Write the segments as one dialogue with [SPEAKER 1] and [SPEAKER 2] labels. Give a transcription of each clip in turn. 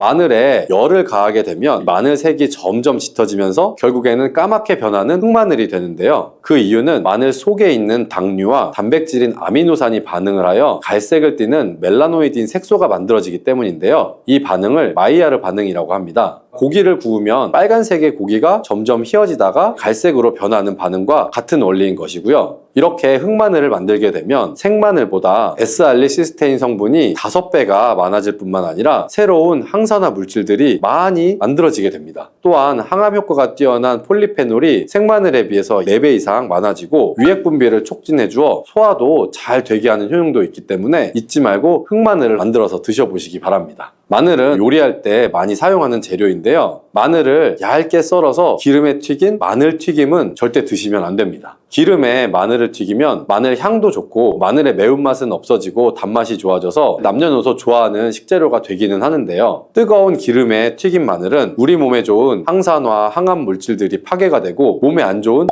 [SPEAKER 1] 마늘에 열을 가하게 되면 마늘 색이 점점 짙어지면서 결국에는 까맣게 변하는 흑마늘이 되는데요. 그 이유는 마늘 속에 있는 당류와 단백질인 아미노산이 반응을 하여 갈색을 띠는 멜라노이드인 색소가 만들어지기 때문인데요. 이 반응을 마이야르 반응이라고 합니다. 고기를 구우면 빨간색의 고기가 점점 휘어지다가 갈색으로 변하는 반응과 같은 원리인 것이고요. 이렇게 흑마늘을 만들게 되면 생마늘보다 S알리시스테인 성분이 5배가 많아질 뿐만 아니라 새로운 항산화 물질들이 많이 만들어지게 됩니다. 또한 항암 효과가 뛰어난 폴리페놀이 생마늘에 비해서 4배 이상 많아지고 유액 분비를 촉진해주어 소화도 잘 되게 하는 효능도 있기 때문에 잊지 말고 흑마늘을 만들어서 드셔보시기 바랍니다. 마늘은 요리할 때 많이 사용하는 재료인데요. 마늘을 얇게 썰어서 기름에 튀긴 마늘 튀김은 절대 드시면 안 됩니다. 기름에 마늘을 튀기면 마늘 향도 좋고 마늘의 매운맛은 없어지고 단맛이 좋아져서 남녀노소 좋아하는 식재료가 되기는 하는데요. 뜨거운 기름에 튀긴 마늘은 우리 몸에 좋은 항산화, 항암 물질들이 파괴가 되고 몸에 안 좋은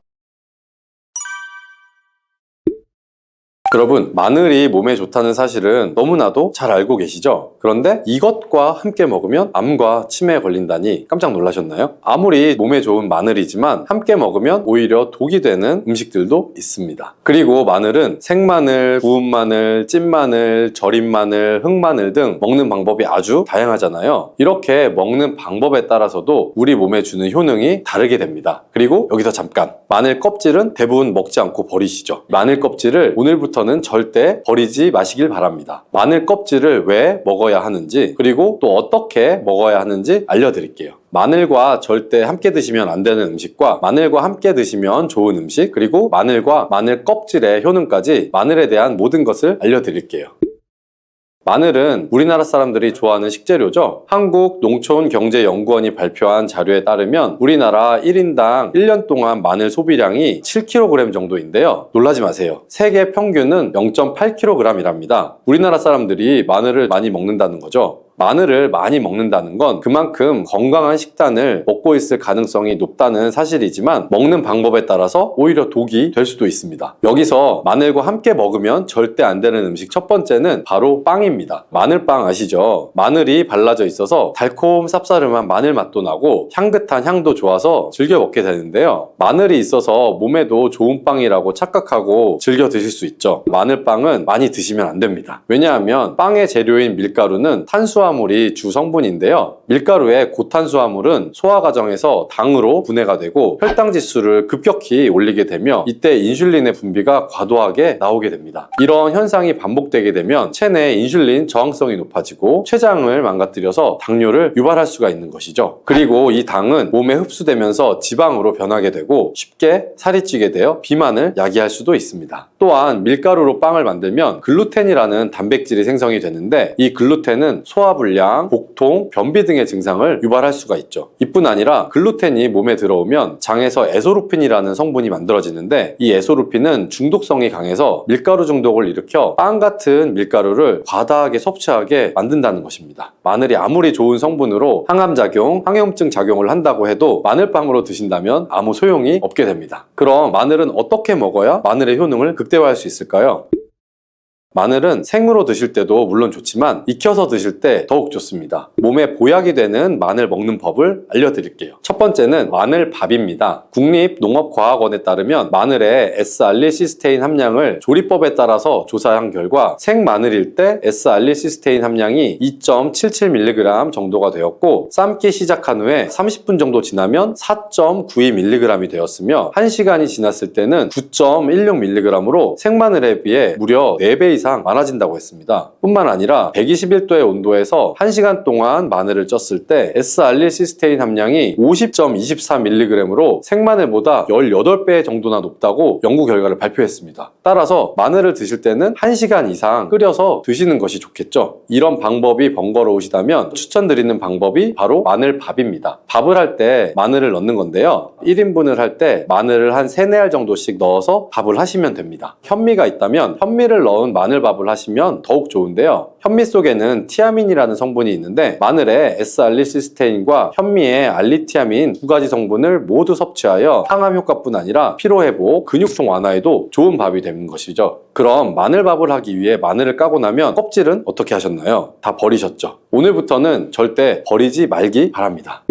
[SPEAKER 1] 여러분, 마늘이 몸에 좋다는 사실은 너무나도 잘 알고 계시죠? 그런데 이것과 함께 먹으면 암과 치매에 걸린다니 깜짝 놀라셨나요? 아무리 몸에 좋은 마늘이지만 함께 먹으면 오히려 독이 되는 음식들도 있습니다. 그리고 마늘은 생마늘, 구운 마늘, 찐 마늘, 절인 마늘, 흑마늘 등 먹는 방법이 아주 다양하잖아요. 이렇게 먹는 방법에 따라서도 우리 몸에 주는 효능이 다르게 됩니다. 그리고 여기서 잠깐, 마늘 껍질은 대부분 먹지 않고 버리시죠. 마늘 껍질을 오늘부터는 절대 버리지 마시길 바랍니다. 마늘 껍질을 왜 먹어야 하는지 그리고 또 어떻게 먹어야 하는지 알려드릴게요. 마늘과 절대 함께 드시면 안 되는 음식과 마늘과 함께 드시면 좋은 음식 그리고 마늘과 마늘 껍질의 효능까지 마늘에 대한 모든 것을 알려드릴게요. 마늘은 우리나라 사람들이 좋아하는 식재료죠. 한국농촌경제연구원이 발표한 자료에 따르면 우리나라 1인당 1년 동안 마늘 소비량이 7kg 정도인데요. 놀라지 마세요. 세계 평균은 0.8kg이랍니다. 우리나라 사람들이 마늘을 많이 먹는다는 거죠. 마늘을 많이 먹는다는 건 그만큼 건강한 식단을 먹고 있을 가능성이 높다는 사실이지만 먹는 방법에 따라서 오히려 독이 될 수도 있습니다. 여기서 마늘과 함께 먹으면 절대 안 되는 음식 첫 번째는 바로 빵입니다. 마늘빵 아시죠? 마늘이 발라져 있어서 달콤 쌉싸름한 마늘 맛도 나고 향긋한 향도 좋아서 즐겨 먹게 되는데요. 마늘이 있어서 몸에도 좋은 빵이라고 착각하고 즐겨 드실 수 있죠. 마늘빵은 많이 드시면 안 됩니다. 왜냐하면 빵의 재료인 밀가루는 탄수화물이 주 성분인데요. 밀가루의 고탄수화물은 소화 과정에서 당으로 분해가 되고 혈당 지수를 급격히 올리게 되며 이때 인슐린의 분비가 과도하게 나오게 됩니다. 이런 현상이 반복되게 되면 체내 인슐린 저항성이 높아지고 췌장을 망가뜨려서 당뇨를 유발할 수가 있는 것이죠. 그리고 이 당은 몸에 흡수되면서 지방으로 변하게 되고 쉽게 살이 찌게 되어 비만을 야기할 수도 있습니다. 또한 밀가루로 빵을 만들면 글루텐이라는 단백질이 생성이 되는데 이 글루텐은 소화불량, 복통, 변비 등의 증상을 유발할 수가 있죠. 이뿐 아니라 글루텐이 몸에 들어오면 장에서 에소루핀이라는 성분이 만들어지는데 이 에소루핀은 중독성이 강해서 밀가루 중독을 일으켜 빵 같은 밀가루를 과다하게 섭취하게 만든다는 것입니다. 마늘이 아무리 좋은 성분으로 항암작용, 항염증 작용을 한다고 해도 마늘빵으로 드신다면 아무 소용이 없게 됩니다. 그럼 마늘은 어떻게 먹어야 마늘의 효능을 극대화할 수 있을까요? 마늘은 생으로 드실 때도 물론 좋지만 익혀서 드실 때 더욱 좋습니다. 몸에 보약이 되는 마늘 먹는 법을 알려드릴게요. 첫 번째는 마늘밥입니다. 국립농업과학원에 따르면 마늘의 S알리시스테인 함량을 조리법에 따라서 조사한 결과 생마늘일 때 S알리시스테인 함량이 2.77mg 정도가 되었고 삶기 시작한 후에 30분 정도 지나면 4.92mg이 되었으며 1시간이 지났을 때는 9.16mg으로 생마늘에 비해 무려 4배 이상 많아진다고 했습니다. 뿐만 아니라 121도의 온도에서 1시간 동안 마늘을 쪘을 때 S알리시스테인 함량이 50.24mg으로 생마늘보다 18배 정도나 높다고 연구 결과를 발표했습니다. 따라서 마늘을 드실 때는 1시간 이상 끓여서 드시는 것이 좋겠죠. 이런 방법이 번거로우시다면 추천드리는 방법이 바로 마늘밥입니다. 밥을 할 때 마늘을 넣는 건데요. 1인분을 할 때 마늘을 한 3-4알 정도씩 넣어서 밥을 하시면 됩니다. 현미가 있다면 현미를 넣은 마늘 마늘밥을 하시면 더욱 좋은데요. 현미 속에는 티아민이라는 성분이 있는데 마늘에 S알리시스테인과 현미의 알리티아민 두 가지 성분을 모두 섭취하여 항암 효과뿐 아니라 피로회복, 근육통 완화에도 좋은 밥이 되는 것이죠. 그럼 마늘밥을 하기 위해 마늘을 까고 나면 껍질은 어떻게 하셨나요? 다 버리셨죠? 오늘부터는 절대 버리지 말기 바랍니다.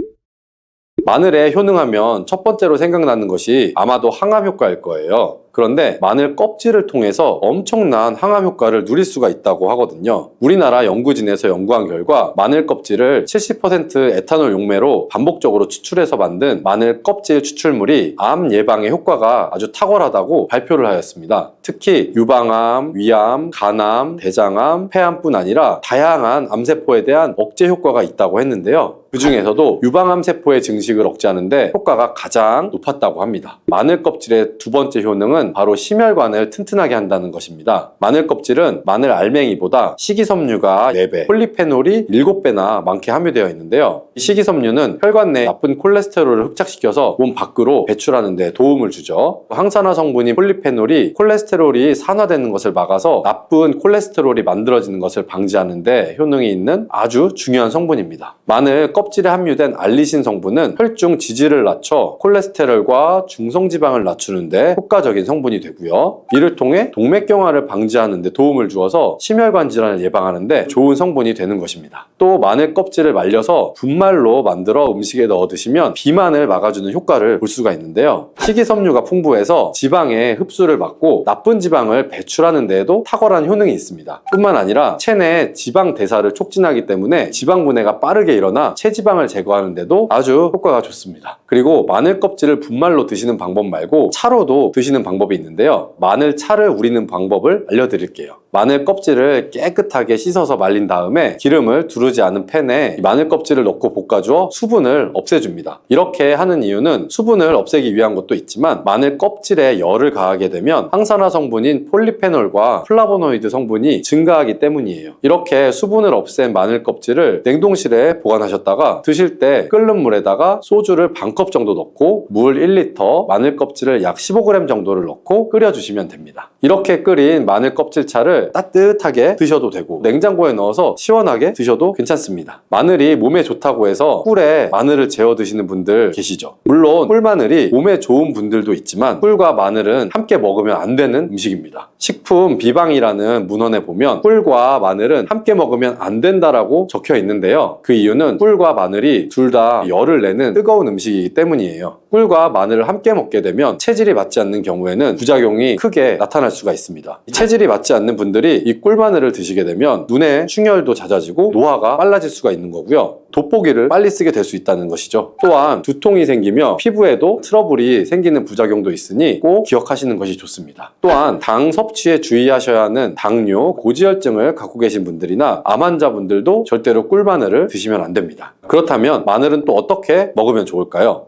[SPEAKER 1] 마늘에 효능하면 첫 번째로 생각나는 것이 아마도 항암 효과일 거예요. 그런데 마늘 껍질을 통해서 엄청난 항암 효과를 누릴 수가 있다고 하거든요. 우리나라 연구진에서 연구한 결과 마늘 껍질을 70% 에탄올 용매로 반복적으로 추출해서 만든 마늘 껍질 추출물이 암 예방에 효과가 아주 탁월하다고 발표를 하였습니다. 특히 유방암, 위암, 간암, 대장암, 폐암뿐 아니라 다양한 암세포에 대한 억제 효과가 있다고 했는데요. 그 중에서도 유방암 세포의 증식을 억제하는데 효과가 가장 높았다고 합니다. 마늘 껍질의 두 번째 효능은 바로 심혈관을 튼튼하게 한다는 것입니다. 마늘 껍질은 마늘 알맹이보다 식이섬유가 4배, 폴리페놀이 7배나 많게 함유되어 있는데요. 이 식이섬유는 혈관 내 나쁜 콜레스테롤을 흡착시켜서 몸 밖으로 배출하는 데 도움을 주죠. 항산화 성분인 폴리페놀이 콜레스테롤이 산화되는 것을 막아서 나쁜 콜레스테롤이 만들어지는 것을 방지하는 데 효능이 있는 아주 중요한 성분입니다. 마늘 껍질에 함유된 알리신 성분은 혈중 지지를 낮춰 콜레스테롤과 중성지방을 낮추는데 효과적인 성분이 되고요. 이를 통해 동맥경화를 방지하는 데 도움을 주어서 심혈관 질환을 예방하는 데 좋은 성분이 되는 것입니다. 또 마늘 껍질을 말려서 분말로 만들어 음식에 넣어 드시면 비만을 막아주는 효과를 볼 수가 있는데요. 식이섬유가 풍부해서 지방의 흡수를 막고 나쁜 지방을 배출하는 데에도 탁월한 효능이 있습니다. 뿐만 아니라 체내 지방 대사를 촉진하기 때문에 지방 분해가 빠르게 일어나 체지방을 제거하는 데도 아주 효과가 좋습니다. 그리고 마늘 껍질을 분말로 드시는 방법 말고 차로도 드시는 방법이 있는데요. 마늘 차를 우리는 방법을 알려드릴게요. 마늘 껍질을 깨끗하게 씻어서 말린 다음에 기름을 두르지 않은 팬에 마늘 껍질을 넣고 볶아주어 수분을 없애줍니다. 이렇게 하는 이유는 수분을 없애기 위한 것도 있지만 마늘 껍질에 열을 가하게 되면 항산화 성분인 폴리페놀과 플라보노이드 성분이 증가하기 때문이에요. 이렇게 수분을 없앤 마늘 껍질을 냉동실에 보관하셨다가 드실 때 끓는 물에다가 소주를 반컵 정도 넣고 물 1리터, 마늘 껍질을 약 15g 정도를 넣고 끓여주시면 됩니다. 이렇게 끓인 마늘 껍질 차를 따뜻하게 드셔도 되고 냉장고에 넣어서 시원하게 드셔도 괜찮습니다. 마늘이 몸에 좋다고 해서 꿀에 마늘을 재워 드시는 분들 계시죠? 물론 꿀마늘이 몸에 좋은 분들도 있지만 꿀과 마늘은 함께 먹으면 안 되는 음식입니다. 식품 비방이라는 문헌에 보면 꿀과 마늘은 함께 먹으면 안 된다라고 적혀 있는데요. 그 이유는 꿀과 마늘이 둘 다 열을 내는 뜨거운 음식이기 때문이에요. 꿀과 마늘을 함께 먹게 되면 체질이 맞지 않는 경우에는 부작용이 크게 나타날 수가 있습니다. 체질이 맞지 않는 분들이 이 꿀마늘을 드시게 되면 눈의 충혈도 잦아지고 노화가 빨라질 수가 있는 거고요. 돋보기를 빨리 쓰게 될 수 있다는 것이죠. 또한 두통이 생기며 피부에도 트러블이 생기는 부작용도 있으니 꼭 기억하시는 것이 좋습니다. 또한 당 섭취에 주의하셔야 하는 당뇨, 고지혈증을 갖고 계신 분들이나 암 환자분들도 절대로 꿀마늘을 드시면 안 됩니다. 그렇다면 마늘은 또 어떻게 먹으면 좋을까요?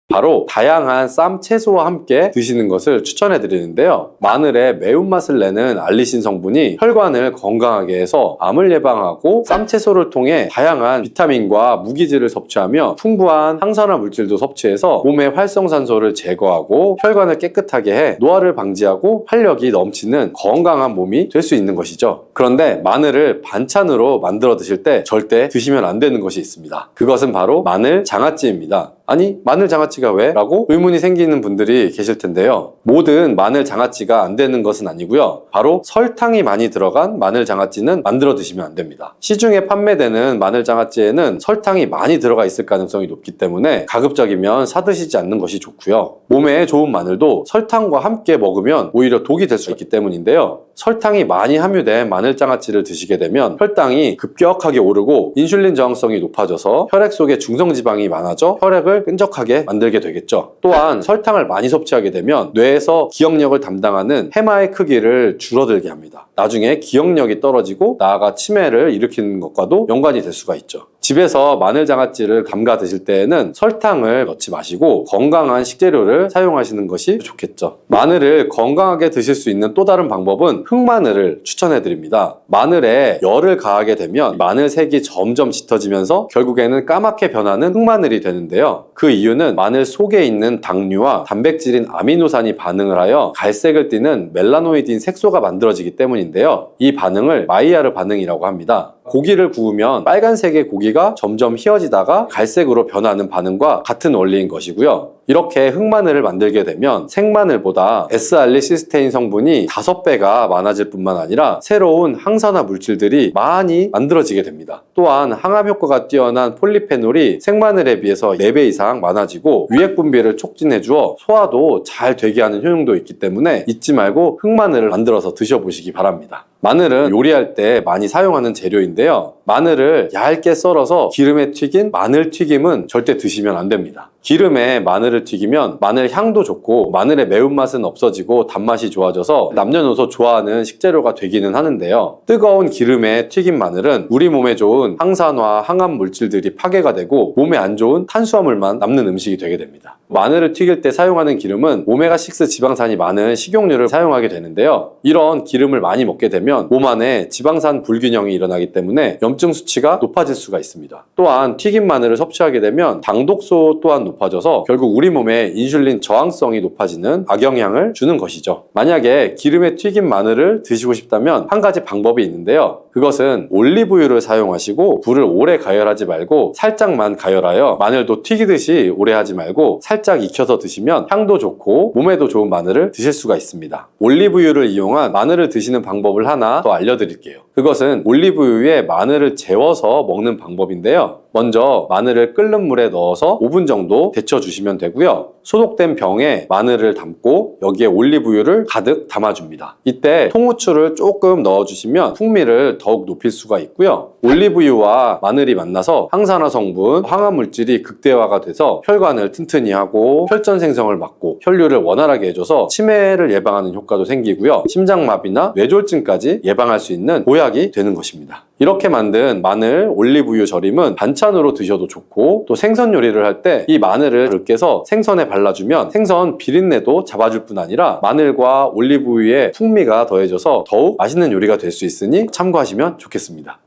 [SPEAKER 1] 바로 다양한 쌈 채소와 함께 드시는 것을 추천해 드리는데요. 마늘에 매운맛을 내는 알리신 성분이 혈관을 건강하게 해서 암을 예방하고 쌈 채소를 통해 다양한 비타민과 무기질을 섭취하며 풍부한 항산화 물질도 섭취해서 몸의 활성산소를 제거하고 혈관을 깨끗하게 해 노화를 방지하고 활력이 넘치는 건강한 몸이 될 수 있는 것이죠. 그런데 마늘을 반찬으로 만들어 드실 때 절대 드시면 안 되는 것이 있습니다. 그것은 바로 마늘 장아찌입니다. 아니, 마늘 장아찌가 왜? 라고 의문이 생기는 분들이 계실 텐데요. 모든 마늘 장아찌가 안 되는 것은 아니고요. 바로 설탕이 많이 들어간 마늘 장아찌는 만들어 드시면 안 됩니다. 시중에 판매되는 마늘 장아찌에는 설탕이 많이 들어가 있을 가능성이 높기 때문에 가급적이면 사드시지 않는 것이 좋고요. 몸에 좋은 마늘도 설탕과 함께 먹으면 오히려 독이 될 수 있기 때문인데요. 설탕이 많이 함유된 마늘 장아찌를 드시게 되면 혈당이 급격하게 오르고 인슐린 저항성이 높아져서 혈액 속에 중성지방이 많아져 혈액을 끈적하게 만들게 되겠죠. 또한 설탕을 많이 섭취하게 되면 뇌에서 기억력을 담당하는 해마의 크기를 줄어들게 합니다. 나중에 기억력이 떨어지고 나아가 치매를 일으키는 것과도 연관이 될 수가 있죠. 집에서 마늘 장아찌를 담가 드실 때에는 설탕을 넣지 마시고 건강한 식재료를 사용하시는 것이 좋겠죠. 마늘을 건강하게 드실 수 있는 또 다른 방법은 흑마늘을 추천해 드립니다. 마늘에 열을 가하게 되면 마늘 색이 점점 짙어지면서 결국에는 까맣게 변하는 흑마늘이 되는데요. 그 이유는 마늘 속에 있는 당류와 단백질인 아미노산이 반응을 하여 갈색을 띠는 멜라노이드인 색소가 만들어지기 때문인데요. 이 반응을 마이야르 반응이라고 합니다. 고기를 구우면 빨간색의 고기가 점점 휘어지다가 갈색으로 변하는 반응과 같은 원리인 것이고요. 이렇게 흑마늘을 만들게 되면 생마늘보다 S알리시스테인 성분이 5배가 많아질 뿐만 아니라 새로운 항산화 물질들이 많이 만들어지게 됩니다. 또한 항암 효과가 뛰어난 폴리페놀이 생마늘에 비해서 4배 이상 많아지고 유액 분비를 촉진해 주어 소화도 잘 되게 하는 효능도 있기 때문에 잊지 말고 흑마늘을 만들어서 드셔보시기 바랍니다. 마늘은 요리할 때 많이 사용하는 재료인데요. 마늘을 얇게 썰어서 기름에 튀긴 마늘 튀김은 절대 드시면 안 됩니다. 기름에 마늘을 튀기면 마늘 향도 좋고 마늘의 매운맛은 없어지고 단맛이 좋아져서 남녀노소 좋아하는 식재료가 되기는 하는데요. 뜨거운 기름에 튀긴 마늘은 우리 몸에 좋은 항산화, 항암 물질들이 파괴가 되고 몸에 안 좋은 탄수화물만 남는 음식이 되게 됩니다. 마늘을 튀길 때 사용하는 기름은 오메가6 지방산이 많은 식용유를 사용하게 되는데요. 이런 기름을 많이 먹게 되면 몸 안에 지방산 불균형이 일어나기 때문에 염증 수치가 높아질 수가 있습니다. 또한 튀긴 마늘을 섭취하게 되면 당독소 또한 높아져서 결국 우리 몸에 인슐린 저항성이 높아지는 악영향을 주는 것이죠. 만약에 기름에 튀긴 마늘을 드시고 싶다면 한 가지 방법이 있는데요. 그것은 올리브유를 사용하시고 불을 오래 가열하지 말고 살짝만 가열하여 마늘도 튀기듯이 오래 하지 말고 살짝 익혀서 드시면 향도 좋고 몸에도 좋은 마늘을 드실 수가 있습니다. 올리브유를 이용한 마늘을 드시는 방법을 하나 더 알려드릴게요. 그것은 올리브유에 마늘을 재워서 먹는 방법인데요. 먼저 마늘을 끓는 물에 넣어서 5분 정도 데쳐주시면 되고요. 소독된 병에 마늘을 담고 여기에 올리브유를 가득 담아줍니다. 이때 통후추를 조금 넣어주시면 풍미를 더욱 높일 수가 있고요. 올리브유와 마늘이 만나서 항산화 성분, 황화물질이 극대화가 돼서 혈관을 튼튼히 하고 혈전 생성을 막고 혈류를 원활하게 해줘서 치매를 예방하는 효과도 생기고요. 심장마비나 뇌졸중까지 예방할 수 있는 보약이 되는 것입니다. 이렇게 만든 마늘 올리브유 절임은 반찬으로 드셔도 좋고 또 생선 요리를 할 때 이 마늘을 으깨서 생선에 발라주면 생선 비린내도 잡아줄 뿐 아니라 마늘과 올리브유의 풍미가 더해져서 더욱 맛있는 요리가 될 수 있으니 참고하시면 좋겠습니다.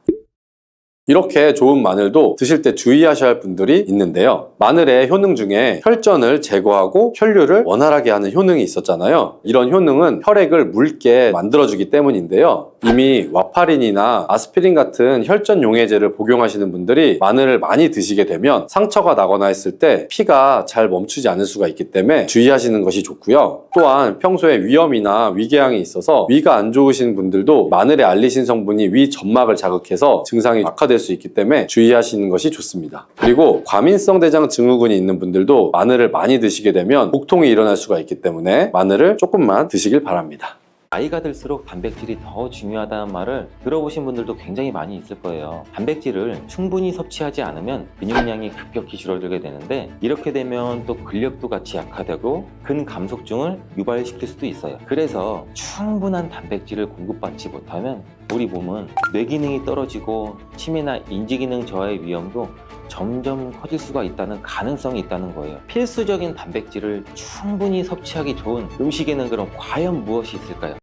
[SPEAKER 1] 이렇게 좋은 마늘도 드실 때 주의하셔야 할 분들이 있는데요. 마늘의 효능 중에 혈전을 제거하고 혈류를 원활하게 하는 효능이 있었잖아요. 이런 효능은 혈액을 묽게 만들어주기 때문인데요. 이미 와파린이나 아스피린 같은 혈전 용해제를 복용하시는 분들이 마늘을 많이 드시게 되면 상처가 나거나 했을 때 피가 잘 멈추지 않을 수가 있기 때문에 주의하시는 것이 좋고요. 또한 평소에 위염이나 위궤양이 있어서 위가 안 좋으신 분들도 마늘의 알리신 성분이 위 점막을 자극해서 증상이 악화될 수 있기 때문에 주의하시는 것이 좋습니다. 그리고 과민성 대장 증후군이 있는 분들도 마늘을 많이 드시게 되면 복통이 일어날 수가 있기 때문에 마늘을 조금만 드시길 바랍니다.
[SPEAKER 2] 나이가 들수록 단백질이 더 중요하다는 말을 들어보신 분들도 굉장히 많이 있을 거예요. 단백질을 충분히 섭취하지 않으면 근육량이 급격히 줄어들게 되는데 이렇게 되면 또 근력도 같이 약화되고 근감속증을 유발시킬 수도 있어요. 그래서 충분한 단백질을 공급받지 못하면 우리 몸은 뇌기능이 떨어지고 치매나 인지기능 저하의 위험도 점점 커질 수가 있다는 가능성이 있다는 거예요. 필수적인 단백질을 충분히 섭취하기 좋은 음식에는 그럼 과연 무엇이 있을까요?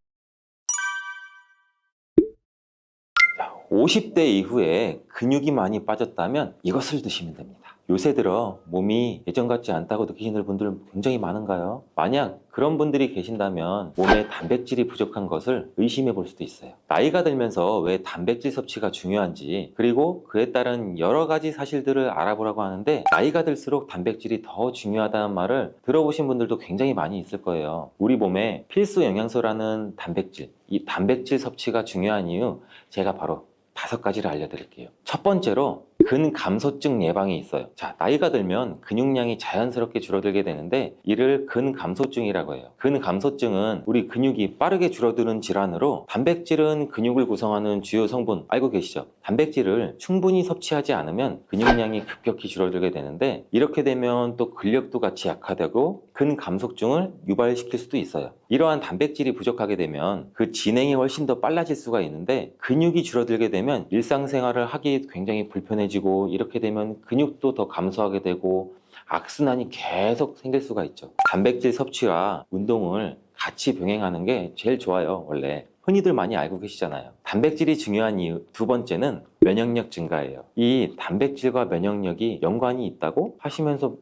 [SPEAKER 2] 50대 이후에 근육이 많이 빠졌다면 이것을 드시면 됩니다. 요새 들어 몸이 예전 같지 않다고 느끼시는 분들 굉장히 많은가요? 만약 그런 분들이 계신다면 몸에 단백질이 부족한 것을 의심해 볼 수도 있어요. 나이가 들면서 왜 단백질 섭취가 중요한지 그리고 그에 따른 여러 가지 사실들을 알아보라고 하는데 나이가 들수록 단백질이 더 중요하다는 말을 들어보신 분들도 굉장히 많이 있을 거예요. 우리 몸에 필수 영양소라는 단백질, 이 단백질 섭취가 중요한 이유 제가 바로 5가지를 알려드릴게요. 첫 번째로 근감소증 예방이 있어요. 자, 나이가 들면 근육량이 자연스럽게 줄어들게 되는데 이를 근감소증이라고 해요. 근감소증은 우리 근육이 빠르게 줄어드는 질환으로 단백질은 근육을 구성하는 주요 성분 알고 계시죠? 단백질을 충분히 섭취하지 않으면 근육량이 급격히 줄어들게 되는데 이렇게 되면 또 근력도 같이 약화되고 근감소증을 유발시킬 수도 있어요. 이러한 단백질이 부족하게 되면 그 진행이 훨씬 더 빨라질 수가 있는데 근육이 줄어들게 되면 일상생활을 하기 굉장히 불편해지고 깊어지고 이렇게 되면 근육도 더 감소하게 되고 악순환이 계속 생길 수가 있죠. 단백질 섭취와 운동을 같이 병행하는 게 제일 좋아요. 원래 흔히들 많이 알고 계시잖아요. 단백질이 중요한 이유 두 번째는 면역력 증가예요. 이 단백질과 면역력이 연관이 있다고 하시면서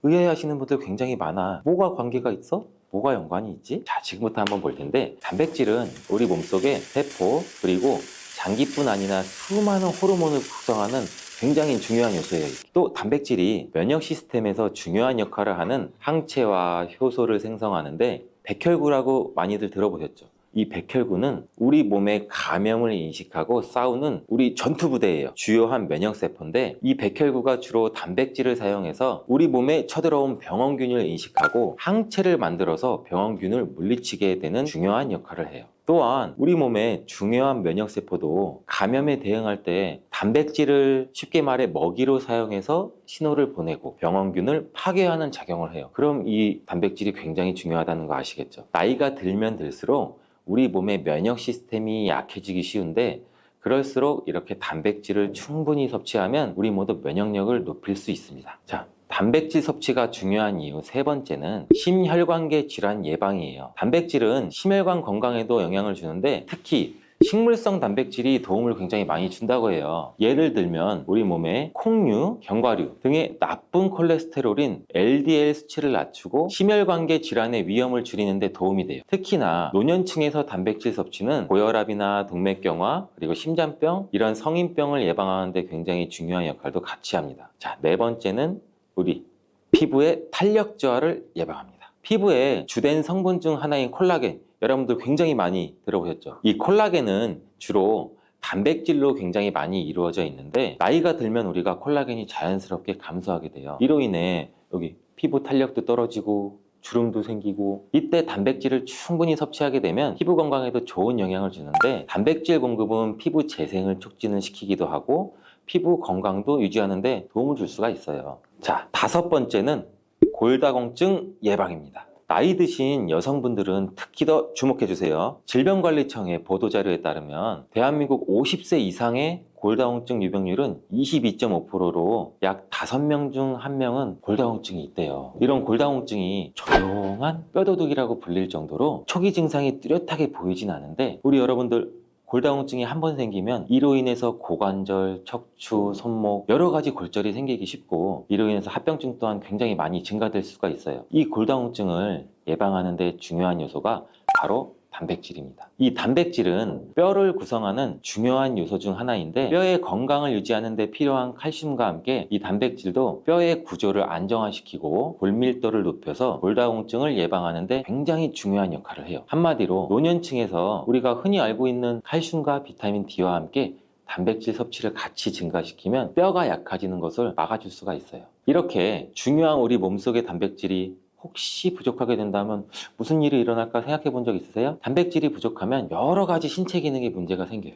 [SPEAKER 2] 의아해하시는 분들 굉장히 많아. 뭐가 관계가 있어? 뭐가 연관이 있지? 자, 지금부터 한번 볼 텐데, 단백질은 우리 몸속에 세포 그리고 장기뿐 아니라 수많은 호르몬을 구성하는 굉장히 중요한 요소예요. 또 단백질이 면역 시스템에서 중요한 역할을 하는 항체와 효소를 생성하는데 백혈구라고 많이들 들어보셨죠? 이 백혈구는 우리 몸의 감염을 인식하고 싸우는 우리 전투부대예요. 주요한 면역세포인데 이 백혈구가 주로 단백질을 사용해서 우리 몸에 쳐들어온 병원균을 인식하고 항체를 만들어서 병원균을 물리치게 되는 중요한 역할을 해요. 또한 우리 몸의 중요한 면역세포도 감염에 대응할 때 단백질을 쉽게 말해 먹이로 사용해서 신호를 보내고 병원균을 파괴하는 작용을 해요. 그럼 이 단백질이 굉장히 중요하다는 거 아시겠죠? 나이가 들면 들수록 우리 몸의 면역 시스템이 약해지기 쉬운데 그럴수록 이렇게 단백질을 충분히 섭취하면 우리 모두 면역력을 높일 수 있습니다. 자, 단백질 섭취가 중요한 이유 세 번째는 심혈관계 질환 예방이에요. 단백질은 심혈관 건강에도 영향을 주는데 특히 식물성 단백질이 도움을 굉장히 많이 준다고 해요. 예를 들면 우리 몸에 콩류, 견과류 등의 나쁜 콜레스테롤인 LDL 수치를 낮추고 심혈관계 질환의 위험을 줄이는 데 도움이 돼요. 특히나 노년층에서 단백질 섭취는 고혈압이나 동맥경화 그리고 심장병 이런 성인병을 예방하는 데 굉장히 중요한 역할도 같이 합니다. 자, 네 번째는 우리 피부의 탄력 저하를 예방합니다. 피부의 주된 성분 중 하나인 콜라겐 여러분들 굉장히 많이 들어보셨죠? 이 콜라겐은 주로 단백질로 굉장히 많이 이루어져 있는데 나이가 들면 우리가 콜라겐이 자연스럽게 감소하게 돼요. 이로 인해 여기 피부 탄력도 떨어지고 주름도 생기고 이때 단백질을 충분히 섭취하게 되면 피부 건강에도 좋은 영향을 주는데 단백질 공급은 피부 재생을 촉진을 시키기도 하고 피부 건강도 유지하는 데 도움을 줄 수가 있어요. 자, 다섯 번째는 골다공증 예방입니다. 나이 드신 여성분들은 특히 더 주목해 주세요. 질병관리청의 보도자료에 따르면 대한민국 50세 이상의 골다공증 유병률은 22.5%로 약 5명 중 1명은 골다공증이 있대요. 이런 골다공증이 조용한 뼈도둑이라고 불릴 정도로 초기 증상이 뚜렷하게 보이진 않은데 우리 여러분들 골다공증이 한 번 생기면 이로 인해서 고관절, 척추, 손목 여러 가지 골절이 생기기 쉽고 이로 인해서 합병증 또한 굉장히 많이 증가될 수가 있어요. 이 골다공증을 예방하는 데 중요한 요소가 바로 단백질입니다. 이 단백질은 뼈를 구성하는 중요한 요소 중 하나인데 뼈의 건강을 유지하는 데 필요한 칼슘과 함께 이 단백질도 뼈의 구조를 안정화시키고 골밀도를 높여서 골다공증을 예방하는 데 굉장히 중요한 역할을 해요. 한마디로 노년층에서 우리가 흔히 알고 있는 칼슘과 비타민 D와 함께 단백질 섭취를 같이 증가시키면 뼈가 약해지는 것을 막아줄 수가 있어요. 이렇게 중요한 우리 몸속의 단백질이 혹시 부족하게 된다면 무슨 일이 일어날까 생각해 본 적 있으세요? 단백질이 부족하면 여러 가지 신체 기능에 문제가 생겨요.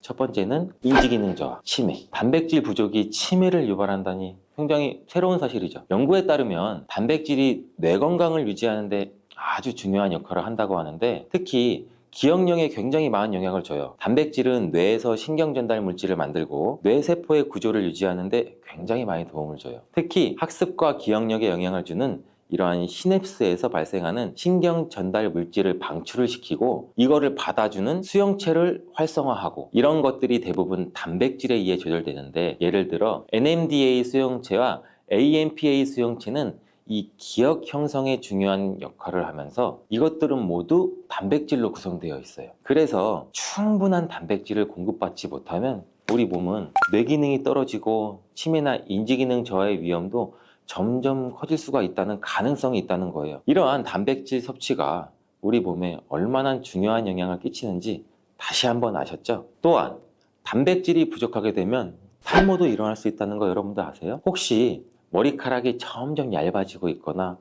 [SPEAKER 2] 첫 번째는 인지 기능 저하, 치매. 단백질 부족이 치매를 유발한다니 굉장히 새로운 사실이죠. 연구에 따르면 단백질이 뇌 건강을 유지하는 데 아주 중요한 역할을 한다고 하는데 특히 기억력에 굉장히 많은 영향을 줘요. 단백질은 뇌에서 신경 전달 물질을 만들고 뇌세포의 구조를 유지하는 데 굉장히 많이 도움을 줘요. 특히 학습과 기억력에 영향을 주는 이러한 시냅스에서 발생하는 신경 전달 물질을 방출을 시키고 이거를 받아주는 수용체를 활성화하고 이런 것들이 대부분 단백질에 의해 조절되는데 예를 들어 NMDA 수용체와 AMPA 수용체는 이 기억 형성에 중요한 역할을 하면서 이것들은 모두 단백질로 구성되어 있어요. 그래서 충분한 단백질을 공급받지 못하면 우리 몸은 뇌 기능이 떨어지고 치매나 인지 기능 저하의 위험도 점점 커질 수가 있다는 가능성이 있다는 거예요. 이러한 단백질 섭취가 우리 몸에 얼마나 중요한 영향을 끼치는지 다시 한번 아셨죠? 또한 단백질이 부족하게 되면 탈모도 일어날 수 있다는 거 여러분들 아세요? 혹시 머리카락이 점점 얇아지고 있거나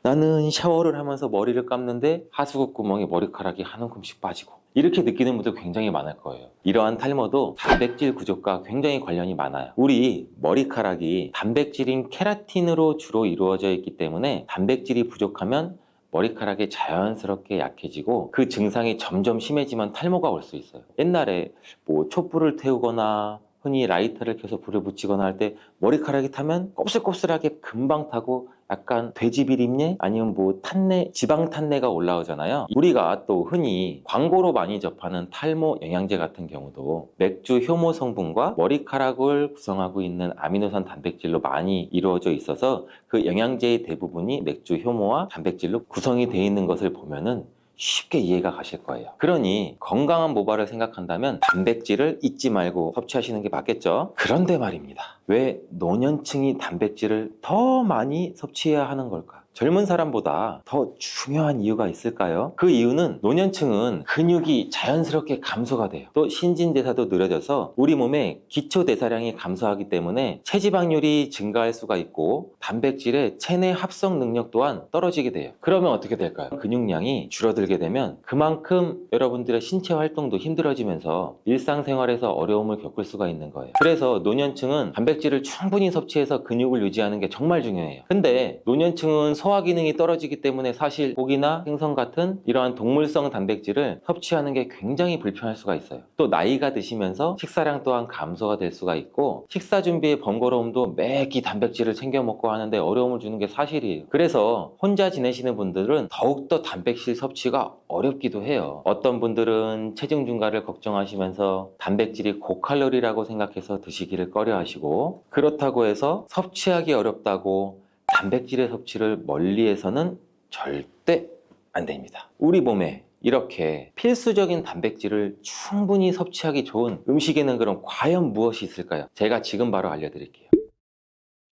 [SPEAKER 2] 나는 샤워를 하면서 머리를 감는데 하수구 구멍에 머리카락이 한 움큼씩 빠지고 이렇게 느끼는 분들 굉장히 많을 거예요. 이러한 탈모도 단백질 부족과 굉장히 관련이 많아요. 우리 머리카락이 단백질인 케라틴으로 주로 이루어져 있기 때문에 단백질이 부족하면 머리카락이 자연스럽게 약해지고 그 증상이 점점 심해지면 탈모가 올 수 있어요. 옛날에 뭐 촛불을 태우거나 흔히 라이터를 켜서 불을 붙이거나 할 때 머리카락이 타면 곱슬곱슬하게 금방 타고 약간 돼지 비린내 아니면 뭐 탄내, 지방 탄내가 올라오잖아요. 우리가 또 흔히 광고로 많이 접하는 탈모 영양제 같은 경우도 맥주 효모 성분과 머리카락을 구성하고 있는 아미노산 단백질로 많이 이루어져 있어서 그 영양제의 대부분이 맥주 효모와 단백질로 구성이 되어 있는 것을 보면은 쉽게 이해가 가실 거예요. 그러니 건강한 모발을 생각한다면 단백질을 잊지 말고 섭취하시는 게 맞겠죠? 그런데 말입니다. 왜 노년층이 단백질을 더 많이 섭취해야 하는 걸까? 젊은 사람보다 더 중요한 이유가 있을까요? 그 이유는 노년층은 근육이 자연스럽게 감소가 돼요. 또 신진대사도 느려져서 우리 몸의 기초대사량이 감소하기 때문에 체지방률이 증가할 수가 있고 단백질의 체내 합성 능력 또한 떨어지게 돼요. 그러면 어떻게 될까요? 근육량이 줄어들게 되면 그만큼 여러분들의 신체 활동도 힘들어지면서 일상생활에서 어려움을 겪을 수가 있는 거예요. 그래서 노년층은 단백질을 충분히 섭취해서 근육을 유지하는 게 정말 중요해요. 근데 노년층은 소화 기능이 떨어지기 때문에 사실 고기나 생선 같은 이러한 동물성 단백질을 섭취하는 게 굉장히 불편할 수가 있어요. 또 나이가 드시면서 식사량 또한 감소가 될 수가 있고 식사 준비의 번거로움도 매끼 단백질을 챙겨 먹고 하는데 어려움을 주는 게 사실이에요. 그래서 혼자 지내시는 분들은 더욱더 단백질 섭취가 어렵기도 해요. 어떤 분들은 체중 증가를 걱정하시면서 단백질이 고칼로리라고 생각해서 드시기를 꺼려 하시고 그렇다고 해서 섭취하기 어렵다고 단백질의 섭취를 멀리해서는 절대 안 됩니다. 우리 몸에 이렇게 필수적인 단백질을 충분히 섭취하기 좋은 음식에는 그럼 과연 무엇이 있을까요? 제가 지금 바로 알려드릴게요.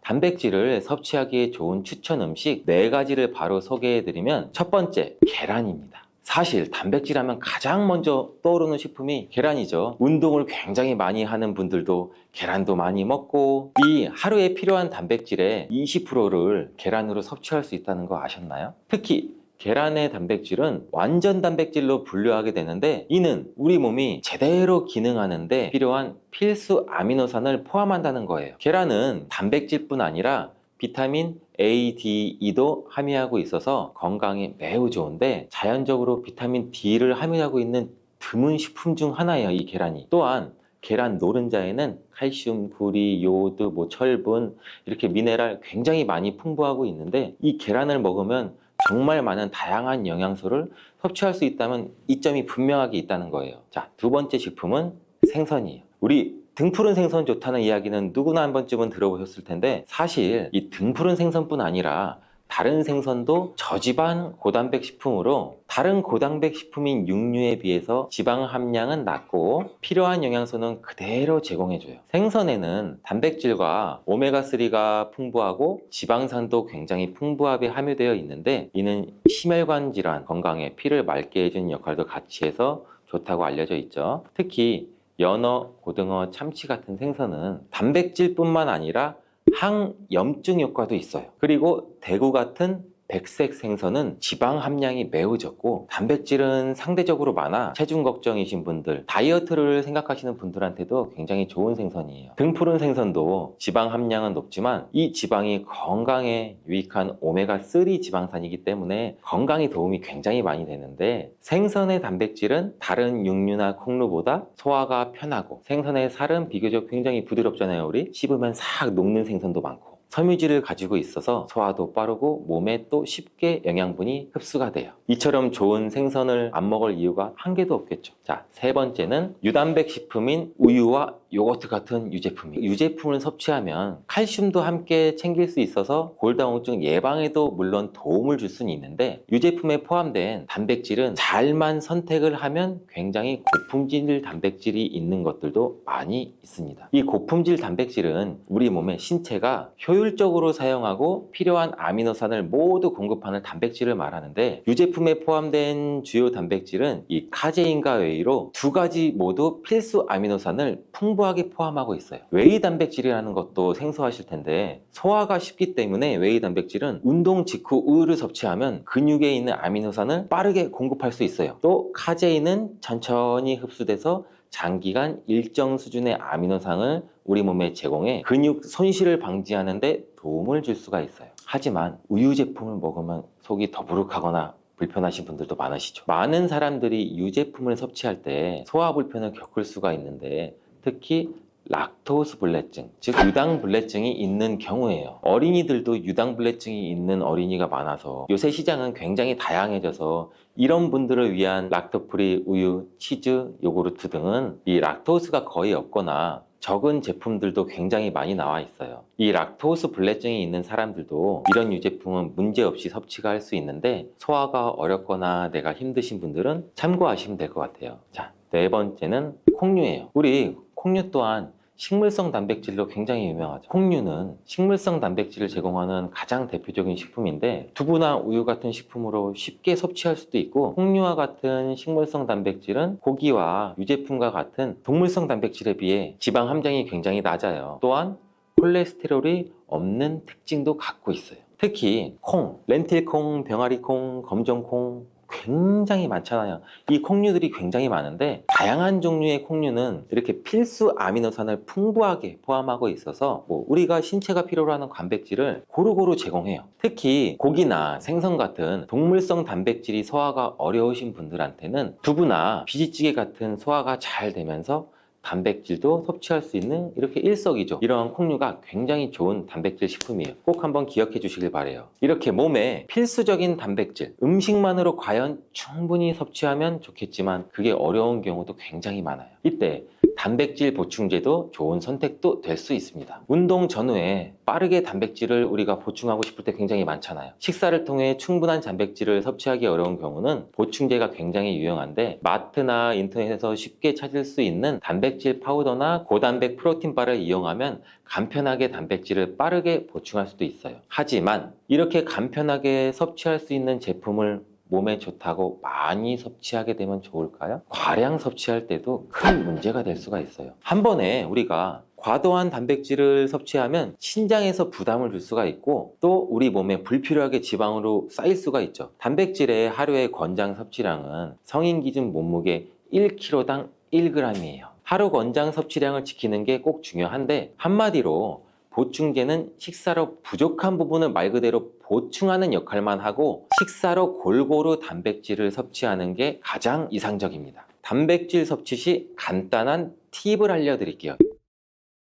[SPEAKER 2] 단백질을 섭취하기에 좋은 추천 음식 4가지를 바로 소개해드리면 첫 번째, 계란입니다. 사실 단백질 하면 가장 먼저 떠오르는 식품이 계란이죠. 운동을 굉장히 많이 하는 분들도 계란도 많이 먹고 이 하루에 필요한 단백질의 20%를 계란으로 섭취할 수 있다는 거 아셨나요? 특히 계란의 단백질은 완전 단백질로 분류하게 되는데 이는 우리 몸이 제대로 기능하는데 필요한 필수 아미노산을 포함한다는 거예요. 계란은 단백질뿐 아니라 비타민 A, D, E도 함유하고 있어서 건강에 매우 좋은데 자연적으로 비타민 D를 함유하고 있는 드문 식품 중 하나예요, 이 계란이. 또한 계란 노른자에는 칼슘, 구리, 요오드, 철분 이렇게 미네랄 굉장히 많이 풍부하고 있는데 이 계란을 먹으면 정말 많은 다양한 영양소를 섭취할 수 있다면 이점이 분명하게 있다는 거예요. 자, 두 번째 식품은 생선이에요. 우리 등푸른 생선 좋다는 이야기는 누구나 한 번쯤은 들어보셨을 텐데 사실 이 등푸른 생선뿐 아니라 다른 생선도 저지방 고단백 식품으로 다른 고단백 식품인 육류에 비해서 지방 함량은 낮고 필요한 영양소는 그대로 제공해줘요. 생선에는 단백질과 오메가3가 풍부하고 지방산도 굉장히 풍부하게 함유되어 있는데 이는 심혈관 질환, 건강에 피를 맑게 해주는 역할도 같이 해서 좋다고 알려져 있죠. 특히 연어, 고등어, 참치 같은 생선은 단백질뿐만 아니라 항염증 효과도 있어요. 그리고 대구 같은 백색 생선은 지방 함량이 매우 적고 단백질은 상대적으로 많아 체중 걱정이신 분들, 다이어트를 생각하시는 분들한테도 굉장히 좋은 생선이에요. 등푸른 생선도 지방 함량은 높지만 이 지방이 건강에 유익한 오메가3 지방산이기 때문에 건강에 도움이 굉장히 많이 되는데 생선의 단백질은 다른 육류나 콩류보다 소화가 편하고 생선의 살은 비교적 굉장히 부드럽잖아요. 우리 씹으면 싹 녹는 생선도 많고 섬유질을 가지고 있어서 소화도 빠르고 몸에 또 쉽게 영양분이 흡수가 돼요. 이처럼 좋은 생선을 안 먹을 이유가 한 개도 없겠죠. 자, 세 번째는 유단백 식품인 우유와 요거트 같은 유제품이에요. 유제품을 섭취하면 칼슘도 함께 챙길 수 있어서 골다공증 예방에도 물론 도움을 줄 수는 있는데 유제품에 포함된 단백질은 잘만 선택을 하면 굉장히 고품질 단백질이 있는 것들도 많이 있습니다. 이 고품질 단백질은 우리 몸의 신체가 효율적으로 사용하고 필요한 아미노산을 모두 공급하는 단백질을 말하는데 유제품에 포함된 주요 단백질은 이 카제인과 웨이로 2가지 모두 필수 아미노산을 풍부하게 포함하고 있어요. 웨이 단백질이라는 것도 생소하실 텐데 소화가 쉽기 때문에 웨이 단백질은 운동 직후 우유를 섭취하면 근육에 있는 아미노산을 빠르게 공급할 수 있어요. 또 카제인은 천천히 흡수돼서 장기간 일정 수준의 아미노산을 우리 몸에 제공해 근육 손실을 방지하는 데 도움을 줄 수가 있어요. 하지만 우유 제품을 먹으면 속이 더부룩하거나 불편하신 분들도 많으시죠. 많은 사람들이 유제품을 섭취할 때 소화 불편을 겪을 수가 있는데 특히 락토스불내증, 즉 유당불내증이 있는 경우예요. 어린이들도 유당불내증이 있는 어린이가 많아서 요새 시장은 굉장히 다양해져서 이런 분들을 위한 락토프리 우유, 치즈, 요구르트 등은 이 락토스가 거의 없거나 적은 제품들도 굉장히 많이 나와 있어요. 이 락토스 불내증이 있는 사람들도 이런 유제품은 문제없이 섭취가 할 수 있는데 소화가 어렵거나 내가 힘드신 분들은 참고하시면 될 것 같아요. 자, 네 번째는 콩류예요. 우리 콩류 또한 식물성 단백질로 굉장히 유명하죠. 콩류는 식물성 단백질을 제공하는 가장 대표적인 식품인데 두부나 우유 같은 식품으로 쉽게 섭취할 수도 있고, 콩류와 같은 식물성 단백질은 고기와 유제품과 같은 동물성 단백질에 비해 지방 함량이 굉장히 낮아요. 또한 콜레스테롤이 없는 특징도 갖고 있어요. 특히 콩, 렌틸콩, 병아리콩, 검정콩 굉장히 많잖아요. 이 콩류들이 굉장히 많은데 다양한 종류의 콩류는 이렇게 필수 아미노산을 풍부하게 포함하고 있어서 우리가 신체가 필요로 하는 단백질을 고루고루 제공해요. 특히 고기나 생선 같은 동물성 단백질이 소화가 어려우신 분들한테는 두부나 비지찌개 같은 소화가 잘 되면서 단백질도 섭취할 수 있는 이렇게 일석이조, 이러한 콩류가 굉장히 좋은 단백질 식품이에요. 꼭 한번 기억해 주시길 바래요. 이렇게 몸에 필수적인 단백질, 음식만으로 과연 충분히 섭취하면 좋겠지만 그게 어려운 경우도 굉장히 많아요. 이때 단백질 보충제도 좋은 선택도 될 수 있습니다. 운동 전후에 빠르게 단백질을 우리가 보충하고 싶을 때 굉장히 많잖아요. 식사를 통해 충분한 단백질을 섭취하기 어려운 경우는 보충제가 굉장히 유용한데, 마트나 인터넷에서 쉽게 찾을 수 있는 단백질 파우더나 고단백 프로틴바를 이용하면 간편하게 단백질을 빠르게 보충할 수도 있어요. 하지만 이렇게 간편하게 섭취할 수 있는 제품을 몸에 좋다고 많이 섭취하게 되면 좋을까요? 과량 섭취할 때도 큰 문제가 될 수가 있어요. 한 번에 우리가 과도한 단백질을 섭취하면 신장에서 부담을 줄 수가 있고, 또 우리 몸에 불필요하게 지방으로 쌓일 수가 있죠. 단백질의 하루의 권장 섭취량은 성인 기준 몸무게 1kg당 1g이에요. 하루 권장 섭취량을 지키는 게 꼭 중요한데, 한마디로 보충제는 식사로 부족한 부분을 말 그대로 보충하는 역할만 하고, 식사로 골고루 단백질을 섭취하는 게 가장 이상적입니다. 단백질 섭취 시 간단한 팁을 알려드릴게요.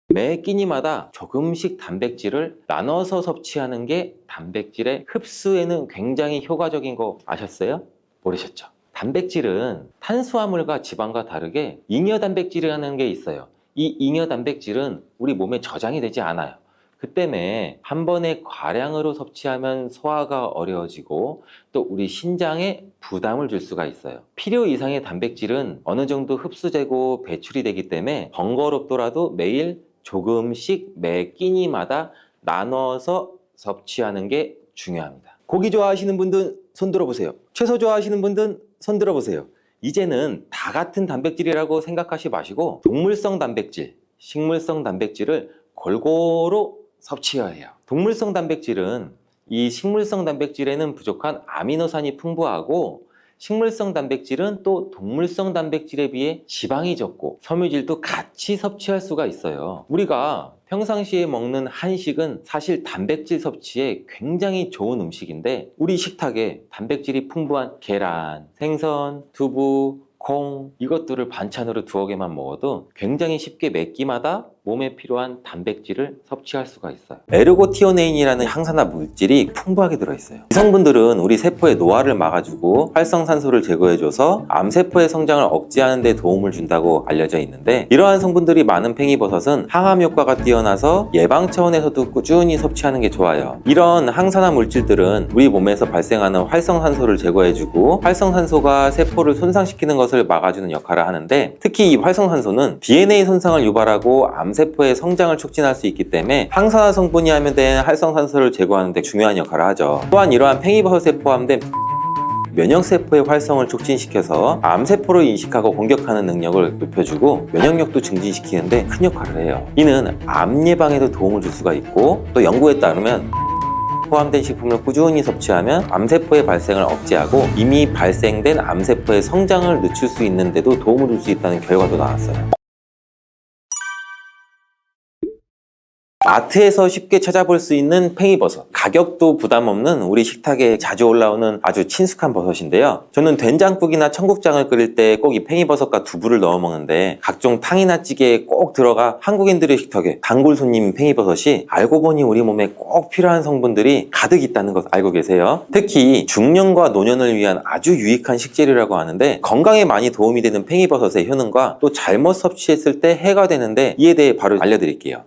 [SPEAKER 2] 매 끼니마다 조금씩 단백질을 나눠서 섭취하는 게 단백질의 흡수에는 굉장히 효과적인 거 아셨어요? 모르셨죠? 단백질은 탄수화물과 지방과 다르게 잉여 단백질이라는 게 있어요. 이 잉여 단백질은 우리 몸에 저장이 되지 않아요. 그 때문에 한 번에 과량으로 섭취하면 소화가 어려워지고 또 우리 신장에 부담을 줄 수가 있어요. 필요 이상의 단백질은 어느 정도 흡수되고 배출이 되기 때문에 번거롭더라도 매일 조금씩 매 끼니마다 나눠서 섭취하는 게 중요합니다. 고기 좋아하시는 분들은 손 들어보세요. 채소 좋아하시는 분들은 손 들어보세요. 이제는 다 같은 단백질이라고 생각하지 마시고 동물성 단백질, 식물성 단백질을 골고루 섭취해야 해요. 동물성 단백질은 이 식물성 단백질에는 부족한 아미노산이 풍부하고, 식물성 단백질은 또 동물성 단백질에 비해 지방이 적고 섬유질도 같이 섭취할 수가 있어요. 우리가 평상시에 먹는 한식은 사실 단백질 섭취에 굉장히 좋은 음식인데, 우리 식탁에 단백질이 풍부한 계란, 생선, 두부, 콩, 이것들을 반찬으로 두어 개만 먹어도 굉장히 쉽게 매 끼마다 몸에 필요한 단백질을 섭취할 수가 있어요. 에르고티오네인이라는 항산화 물질이 풍부하게 들어있어요. 이 성분들은 우리 세포의 노화를 막아주고 활성산소를 제거해줘서 암세포의 성장을 억제하는 데 도움을 준다고 알려져 있는데, 이러한 성분들이 많은 팽이버섯은 항암 효과가 뛰어나서 예방 차원에서도 꾸준히 섭취하는 게 좋아요. 이런 항산화 물질들은 우리 몸에서 발생하는 활성산소를 제거해주고 활성산소가 세포를 손상시키는 것을 막아주는 역할을 하는데, 특히 이 활성산소는 DNA 손상을 유발하고 암세포의 성장을 촉진할 수 있기 때문에 항산화 성분이 함유된 활성산소를 제거하는 데 중요한 역할을 하죠. 또한 이러한 팽이버섯에 포함된 면역세포의 활성을 촉진시켜서 암세포를 인식하고 공격하는 능력을 높여주고 면역력도 증진시키는데 큰 역할을 해요. 이는 암 예방에도 도움을 줄 수가 있고, 또 연구에 따르면 포함된 식품을 꾸준히 섭취하면 암세포의 발생을 억제하고 이미 발생된 암세포의 성장을 늦출 수 있는데도 도움을 줄 수 있다는 결과도 나왔어요. 마트에서 쉽게 찾아볼 수 있는 팽이버섯. 가격도 부담 없는 우리 식탁에 자주 올라오는 아주 친숙한 버섯인데요. 저는 된장국이나 청국장을 끓일 때 꼭 이 팽이버섯과 두부를 넣어 먹는데 각종 탕이나 찌개에 꼭 들어가 한국인들의 식탁에 단골 손님인 팽이버섯이 알고 보니 우리 몸에 꼭 필요한 성분들이 가득 있다는 것 알고 계세요? 특히 중년과 노년을 위한 아주 유익한 식재료라고 하는데 건강에 많이 도움이 되는 팽이버섯의 효능과 또 잘못 섭취했을 때 해가 되는데 이에 대해 바로 알려드릴게요.